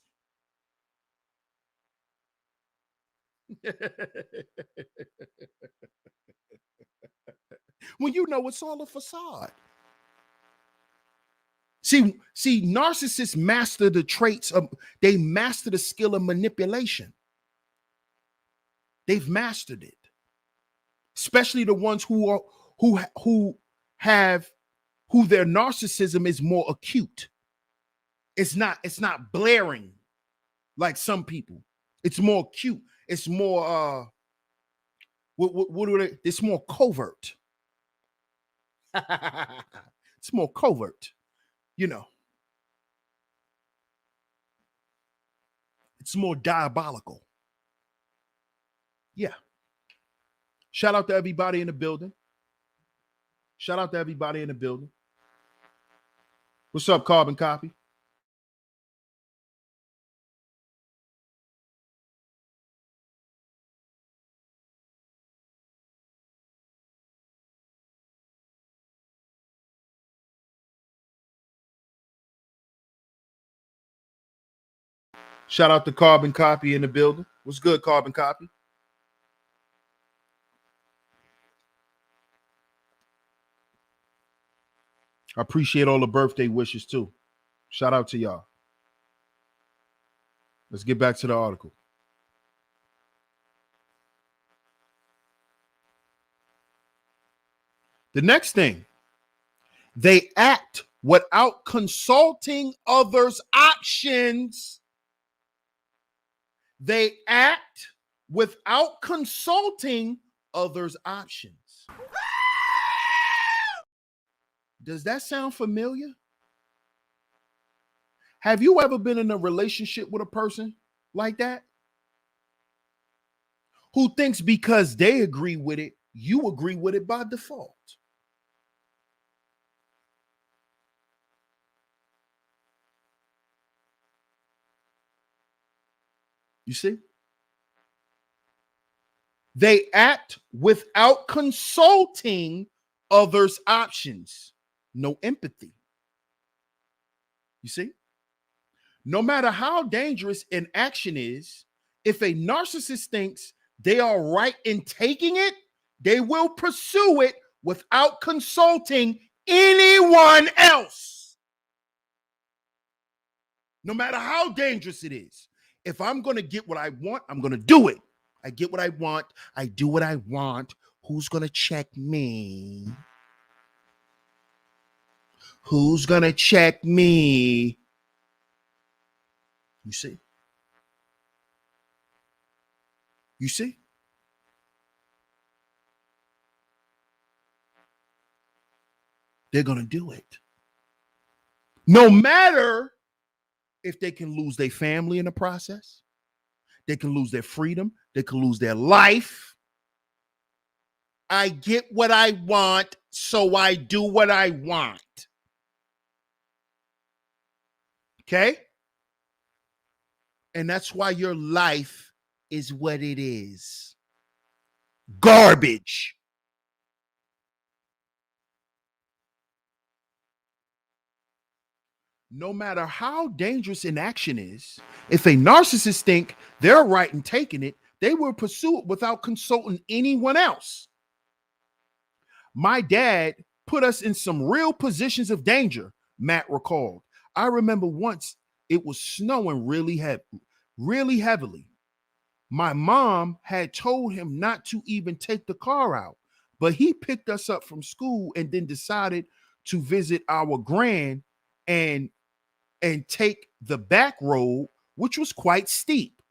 When you know it's all a facade. See, narcissists master the traits of, they master the skill of manipulation. They've mastered it. Especially the ones who their narcissism is more acute. It's not blaring like some people. It's more acute. It's more it's more covert. It's more covert. You know, it's more diabolical. Yeah. Shout out to everybody in the building. Shout out to everybody in the building. What's up, Carbon Copy? Shout out to Carbon Copy in the building. What's good, Carbon Copy? I appreciate all the birthday wishes too. Shout out to y'all. Let's get back to the article. The next thing, they act without consulting others' options. They act without consulting others' options. Does that sound familiar? Have you ever been in a relationship with a person like that? Who thinks because they agree with it, you agree with it by default? You see? They act without consulting others' options. No empathy. You see? No matter how dangerous an action is, if a narcissist thinks they are right in taking it, they will pursue it without consulting anyone else. No matter how dangerous it is. If I'm going to get what I want, I'm going to do it. I get what I want. I do what I want. Who's going to check me? Who's going to check me? You see? You see? They're going to do it. No matter if they can lose their family in the process, they can lose their freedom, they can lose their life. I get what I want, so I do what I want. Okay? And that's why your life is what it is. Garbage. No matter how dangerous an action is, if a narcissist think they're right in taking it, they will pursue it without consulting anyone else. My dad put us in some real positions of danger, Matt recalled. I remember once it was snowing really heavily. My mom had told him not to even take the car out, but he picked us up from school and then decided to visit our grand and take the back road, which was quite steep.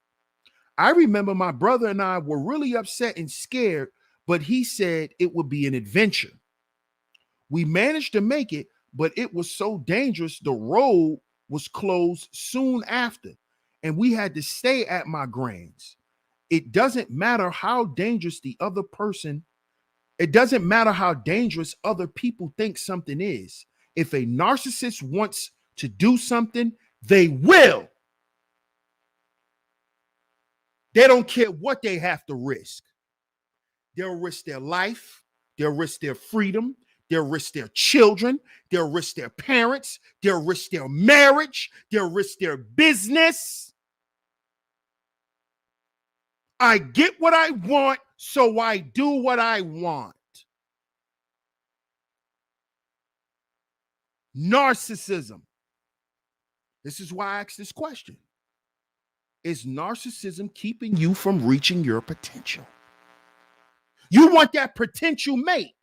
I remember my brother and I were really upset and scared, but he said it would be an adventure. We managed to make it, but it was so dangerous. The road was closed soon after, and we had to stay at my grand's. It doesn't matter how dangerous the other person, it doesn't matter how dangerous other people think something is. If a narcissist wants to do something, they will. They don't care what they have to risk. They'll risk their life, they'll risk their freedom, they'll risk their children, they'll risk their parents, they'll risk their marriage, they'll risk their business. I get what I want, so I do what I want. Narcissism. This is why I asked this question. Is narcissism keeping you from reaching your potential? You want that potential mate.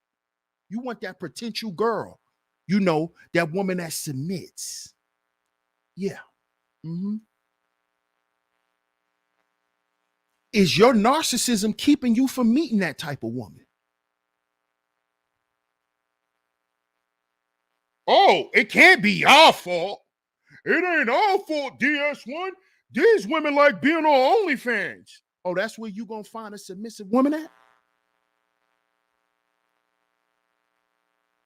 You want that potential girl. You know, that woman that submits. Yeah. Mm-hmm. Is your narcissism keeping you from meeting that type of woman? Oh, it can't be our fault. It ain't our fault, DS1. These women like being on OnlyFans. Oh, that's where you gonna find a submissive woman at?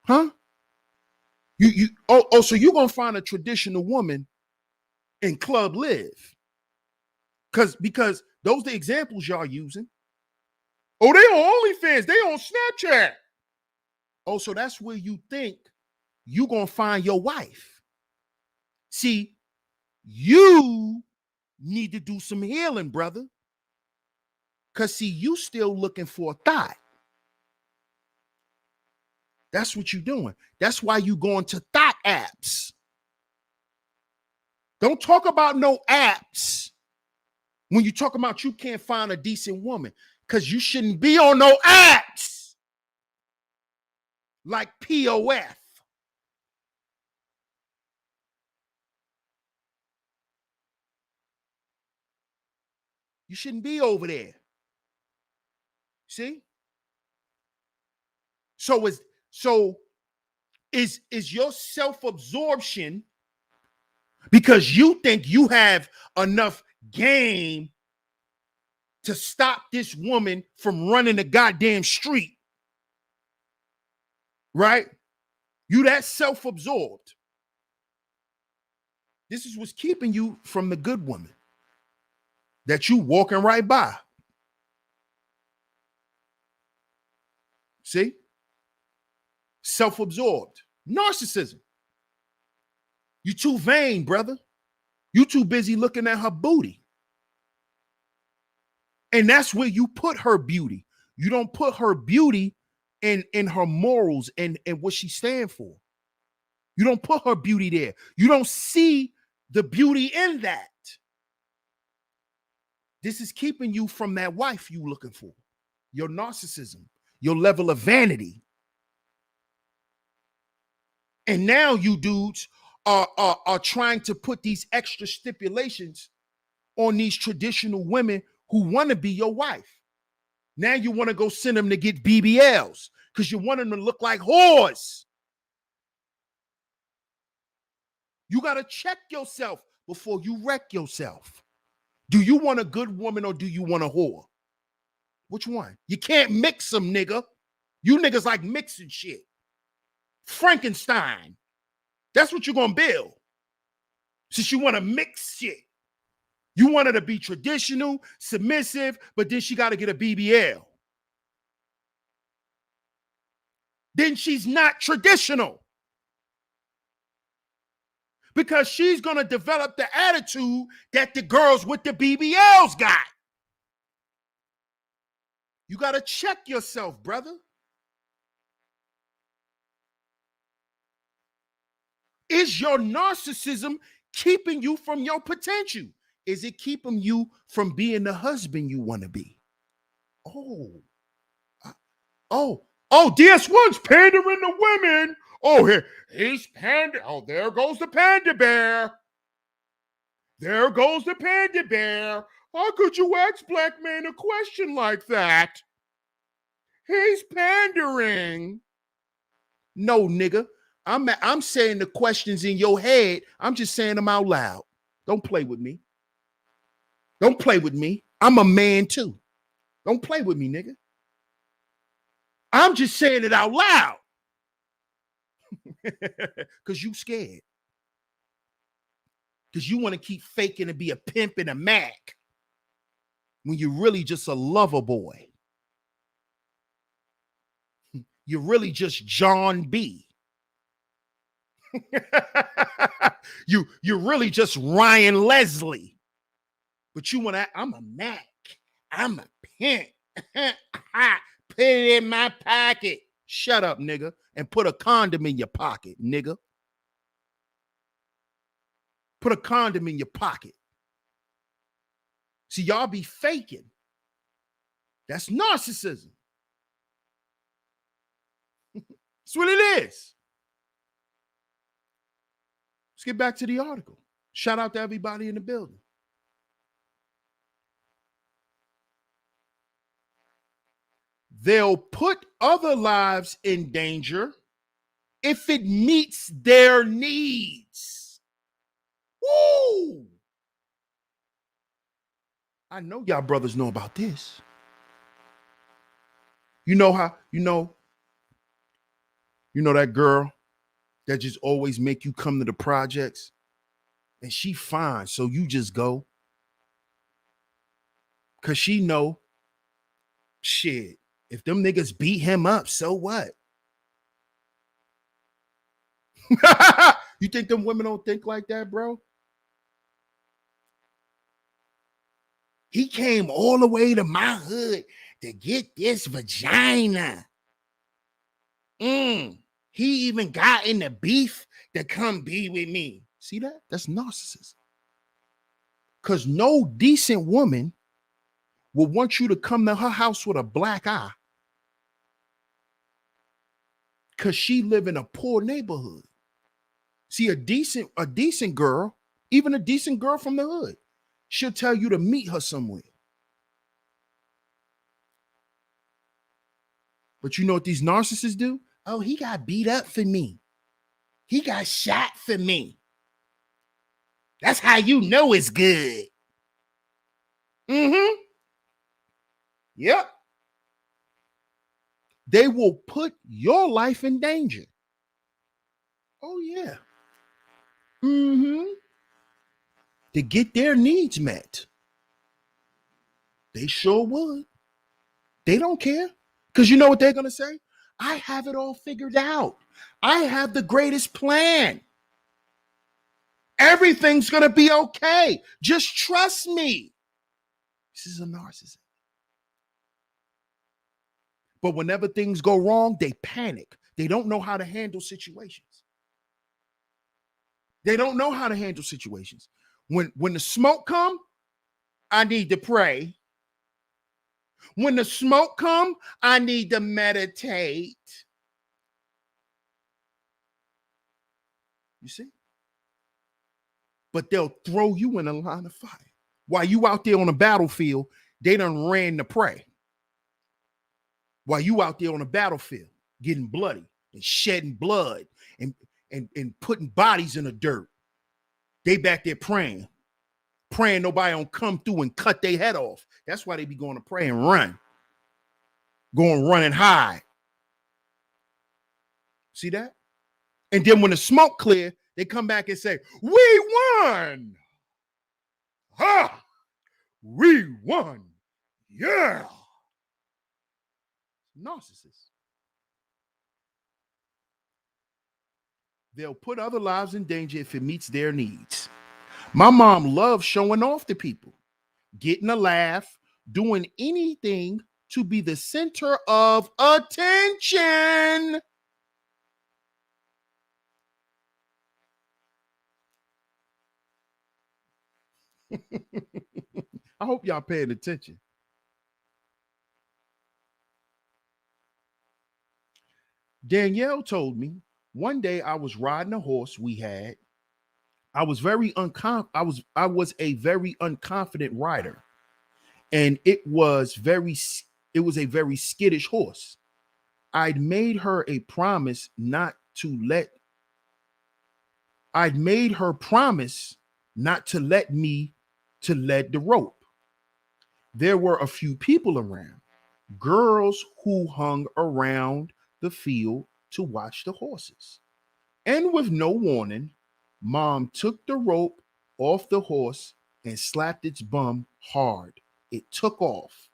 Huh? So you gonna find a traditional woman in Club Live. Because those are the examples y'all using. Oh, they on OnlyFans, they on Snapchat. Oh, so that's where you think you gonna find your wife. See, you need to do some healing, brother. Because, see, you still looking for a thought. That's what you're doing. That's why you going to thought apps. Don't talk about no apps when you talk about you can't find a decent woman, because you shouldn't be on no apps like POF. You shouldn't be over there. See? So is your self-absorption because you think you have enough game to stop this woman from running the goddamn street? Right? You that self-absorbed. This is what's keeping you from the good woman that you walking right by. See? Self-absorbed. Narcissism. You too vain, brother. You too busy looking at her booty. And that's where you put her beauty. You don't put her beauty in her morals and what she stands for. You don't put her beauty there. You don't see the beauty in that. This is keeping you from that wife you looking for. Your narcissism, your level of vanity. And now you dudes are trying to put these extra stipulations on these traditional women who want to be your wife. Now you want to go send them to get BBLs because you want them to look like whores. You got to check yourself before you wreck yourself. Do you want a good woman or do you want a whore? Which one? You can't mix them, nigga. You niggas like mixing shit. Frankenstein. That's what you're going to build. Since you want to mix shit. You want her to be traditional, submissive, but then she got to get a BBL. Then she's not traditional. Because she's going to develop the attitude that the girls with the BBLs got. You got to check yourself, brother. Is your narcissism keeping you from your potential? Is it keeping you from being the husband you want to be? DS1's pandering to women. Oh, he's pandering. Oh, there goes the panda bear. There goes the panda bear. How could you ask black man a question like that? He's pandering. No, nigga. I'm saying the questions in your head. I'm just saying them out loud. Don't play with me. Don't play with me. I'm a man too. Don't play with me, nigga. I'm just saying it out loud. Because you scared. Because you want to keep faking and be a pimp and a Mac when you're really just a lover boy. You're really just John B. You're really just Ryan Leslie. But you want to, I'm a Mac. I'm a pimp. Put it in my pocket. Shut up, nigga. And put a condom in your pocket, nigga. Put a condom in your pocket. See, y'all be faking. That's narcissism. That's what it is. Let's get back to the article. Shout out to everybody in the building. They'll put other lives in danger if it meets their needs. Woo! I know y'all brothers know about this. You know how, you know that girl that just always make you come to the projects and she fine, so you just go. Cause she know, shit, if them niggas beat him up, so what? You think them women don't think like that, bro? He came all the way to my hood to get this vagina. He even got in the beef to come be with me. See that? That's narcissism. Because no decent woman will want you to come to her house with a black eye. Because she live in a poor neighborhood. See, a decent girl, even a decent girl from the hood, she'll tell you to meet her somewhere. But you know what these narcissists do? Oh, he got beat up for me. He got shot for me. That's how you know it's good. Yep. They will put your life in danger. Oh, yeah. To get their needs met. They sure would. They don't care. Because you know what they're going to say? I have it all figured out. I have the greatest plan. Everything's going to be okay. Just trust me. This is a narcissist. But whenever things go wrong, they panic. They don't know how to handle situations. They don't know how to handle situations. When the smoke come, I need to pray. When the smoke come, I need to meditate. You see? But they'll throw you in a line of fire. While you out there on the battlefield, they done ran to pray. While you out there on the battlefield, getting bloody and shedding blood and putting bodies in the dirt, they back there praying nobody don't come through and cut their head off. That's why they be going to pray and run. Going run and hide. See that? And then when the smoke clear, they come back and say, we won. Ha! We won. Yeah. Narcissists. They'll put other lives in danger if it meets their needs. My mom loves showing off to people, getting a laugh, doing anything to be the center of attention. I hope y'all paying attention. Danielle told me one day I was riding a horse we had. I was a very unconfident rider, and it was a very skittish horse. I'd made her promise not to let me to let the rope. There were a few people around, girls who hung around the field to watch the horses. And with no warning, Mom took the rope off the horse and slapped its bum hard. It took off.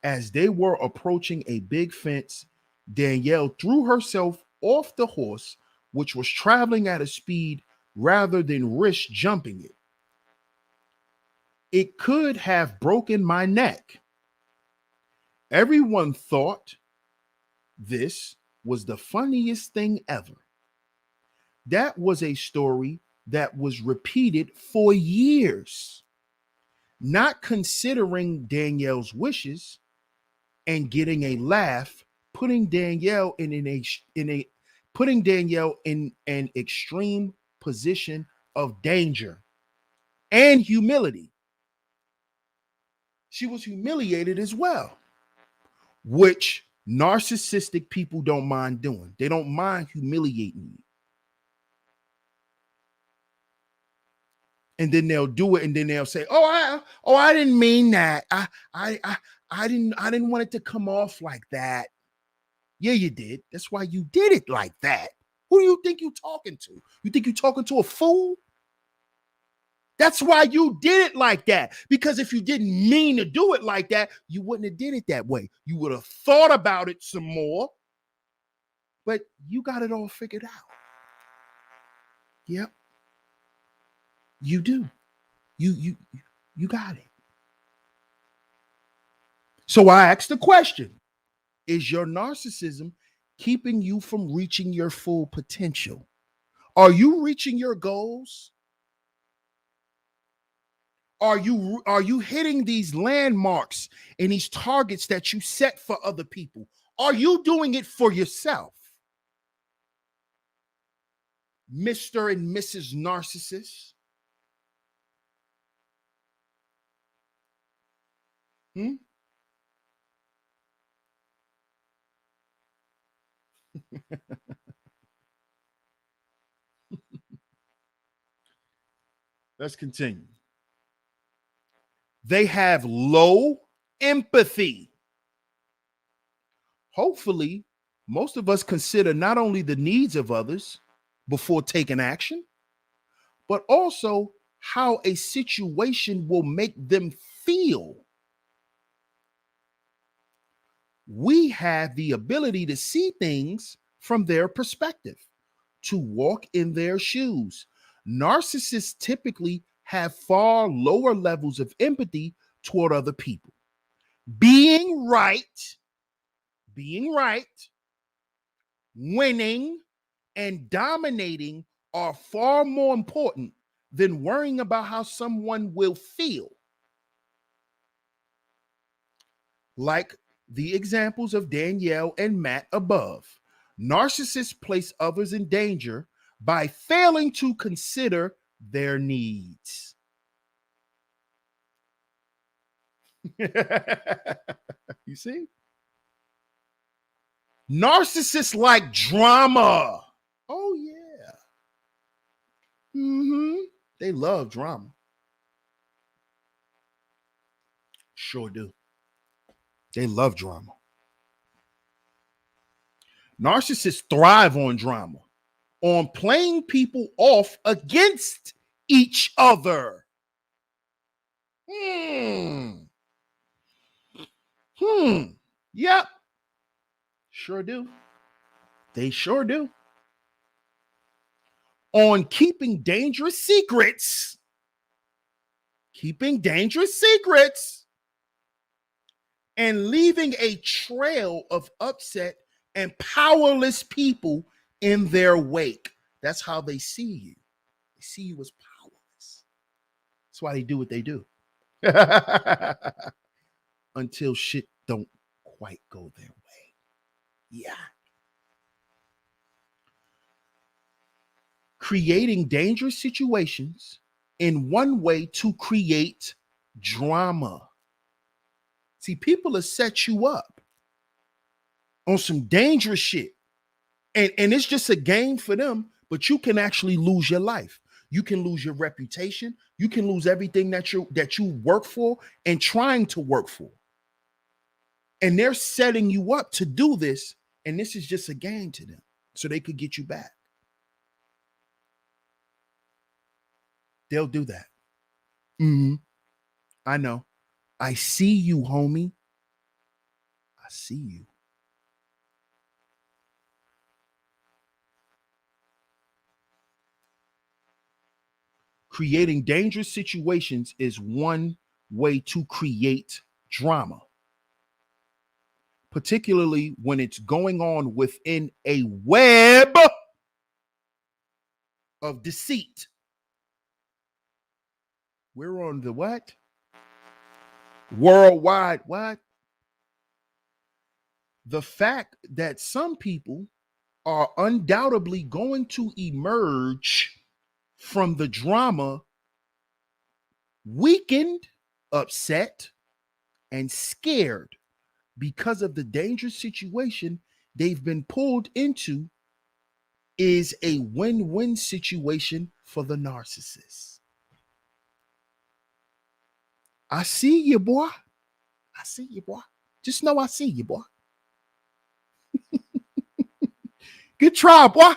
As they were approaching a big fence, Danielle threw herself off the horse, which was traveling at a speed rather than risk jumping it. It could have broken my neck. Everyone thought this was the funniest thing ever. That was a story that was repeated for years. Not considering Danielle's wishes and getting a laugh, putting Danielle in an extreme position of danger and humility. She was humiliated as well, which narcissistic people don't mind doing. They don't mind humiliating you. And then they'll do it, and then they'll say, I didn't mean that. I didn't want it to come off like that. Yeah, you did. That's why you did it like that. Who do you think you're talking to? You think you're talking to a fool? That's why you did it like that. Because if you didn't mean to do it like that, you wouldn't have did it that way. You would have thought about it some more, but you got it all figured out. Yep. You do. You got it. So I asked the question, is your narcissism keeping you from reaching your full potential? Are you reaching your goals? Are you hitting these landmarks and these targets that you set for other people? Are you doing it for yourself? Mr. and Mrs. Narcissist? Let's continue. They have low empathy. Hopefully, most of us consider not only the needs of others before taking action, but also how a situation will make them feel. We have the ability to see things from their perspective, to walk in their shoes. Narcissists typically have far lower levels of empathy toward other people. Being right being right, winning, and dominating are far more important than worrying about how someone will feel. Like the examples of Danielle and Matt above, narcissists place others in danger by failing to consider their needs. You see? Narcissists like drama. Oh, yeah. They love drama. Sure do. They love drama. Narcissists thrive on drama, on playing people off against each other. Yep. Sure do. They sure do. On keeping dangerous secrets. Keeping dangerous secrets. And leaving a trail of upset and powerless people in their wake. That's how they see you. They see you as powerless. That's why they do what they do. Until shit don't quite go their way. Yeah. Creating dangerous situations in one way to create drama. See, people will set you up on some dangerous shit. And it's just a game for them, but you can actually lose your life. You can lose your reputation. You can lose everything that you work for and trying to work for. And they're setting you up to do this, and this is just a game to them, so they could get you back. They'll do that. I know. I see you, homie. I see you. Creating dangerous situations is one way to create drama, particularly when it's going on within a web of deceit. We're on the what? Worldwide what? The fact that some people are undoubtedly going to emerge from the drama weakened, upset, and scared because of the dangerous situation they've been pulled into is a win-win situation for the narcissist. I see you, boy. I see you, boy. Just know I see you, boy. Good try, boy.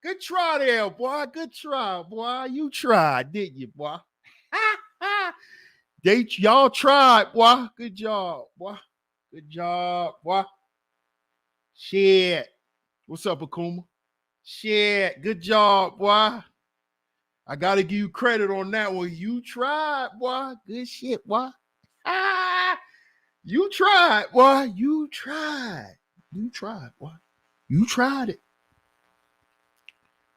Good try there, boy. Good try, boy. You tried, didn't you, boy? Y'all tried, boy. Good job, boy. Good job, boy. Shit. What's up, Akuma? Shit. Good job, boy. I gotta give you credit on that one. You tried, boy. Good shit, boy. You tried, boy. You tried. You tried, boy. You tried it.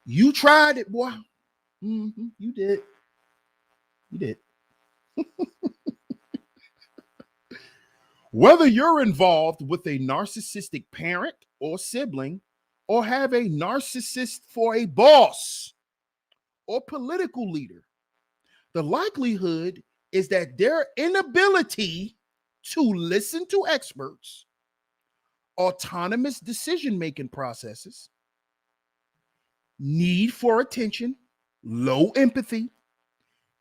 You tried it, boy. You did. You did. Whether you're involved with a narcissistic parent or sibling, or have a narcissist for a boss or political leader, the likelihood is that their inability to listen to experts, autonomous decision-making processes, need for attention, low empathy,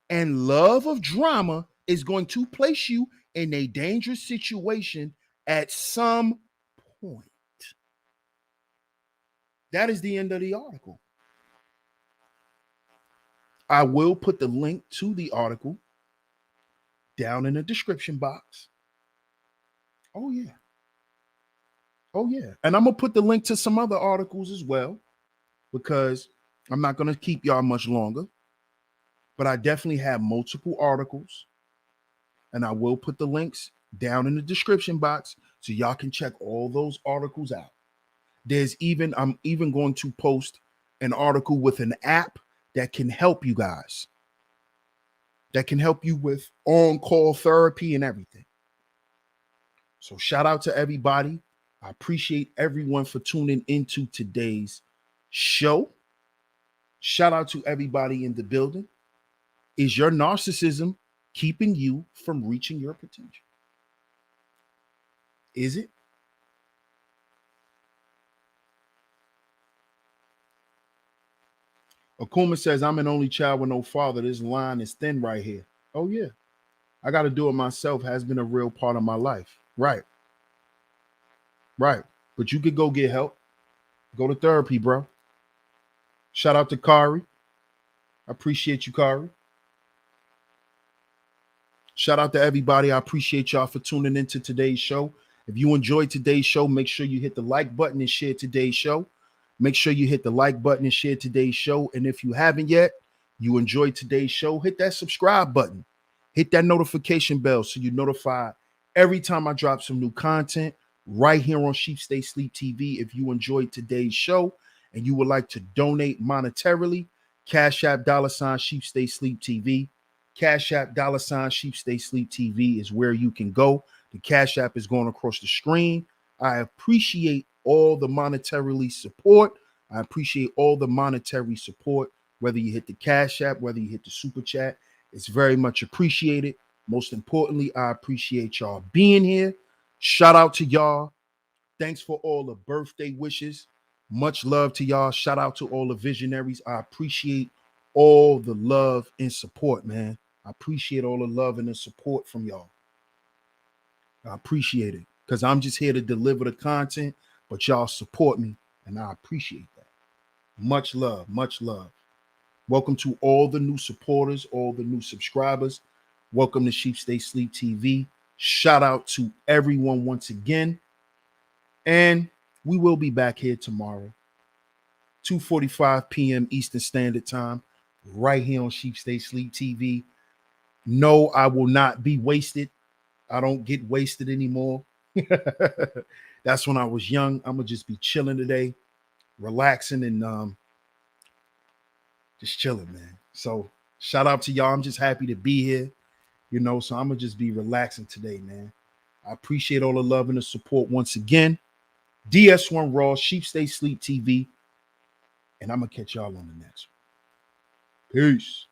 and love of drama is going to place you in a dangerous situation at some point. That is the end of the article. I will put the link to the article down in the description box. Oh, yeah. Oh, yeah. And I'm going to put the link to some other articles as well, because I'm not going to keep y'all much longer. But I definitely have multiple articles, and I will put the links down in the description box So y'all can check all those articles out. I'm even going to post an article with an app that can help you guys, that can help you with on-call therapy and everything. So shout out to everybody. I appreciate everyone for tuning into today's show. Shout out to everybody in the building. Is your narcissism keeping you from reaching your potential? Is it? Akuma says, I'm an only child with no father. This line is thin right here. Oh, yeah. I got to do it myself. Has been a real part of my life. Right. Right. But you could go get help. Go to therapy, bro. Shout out to Kari. I appreciate you, Kari. Shout out to everybody. I appreciate y'all for tuning into today's show. If you enjoyed today's show, make sure you hit the like button and share today's show. Make sure you hit the like button and share today's show. And if you haven't yet, you enjoyed today's show, hit that subscribe button. Hit that notification bell so you're notified every time I drop some new content right here on Sheep Stay Sleep TV. If you enjoyed today's show and you would like to donate monetarily, Cash App $ Sheep Stay Sleep TV. Cash App $ Sheep Stay Sleep TV is where you can go. The Cash App is going across the screen. I appreciate all the monetarily support. I appreciate all the monetary support, whether you hit the Cash App, whether you hit the Super Chat. It's very much appreciated. Most importantly, I appreciate y'all being here. Shout out to y'all. Thanks for all the birthday wishes. Much love to y'all. Shout out to all the visionaries. I appreciate all the love and support, man. I appreciate all the love and the support from y'all. I appreciate it because I'm just here to deliver the content, but y'all support me, and I appreciate that. Much love, much love. Welcome to all the new supporters, all the new subscribers. Welcome to Sheep Stay Sleep TV. Shout out to everyone once again. And we will be back here tomorrow, 2:45 p.m. Eastern Standard Time, right here on Sheep Stay Sleep TV. No, I will not be wasted. I don't get wasted anymore. That's when I was young. I'm going to just be chilling today, relaxing and just chilling, man. So shout out to y'all. I'm just happy to be here, so I'm going to just be relaxing today, man. I appreciate all the love and the support once again. DS1 Raw, Sheep Stay Sleep TV, and I'm going to catch y'all on the next one. Peace.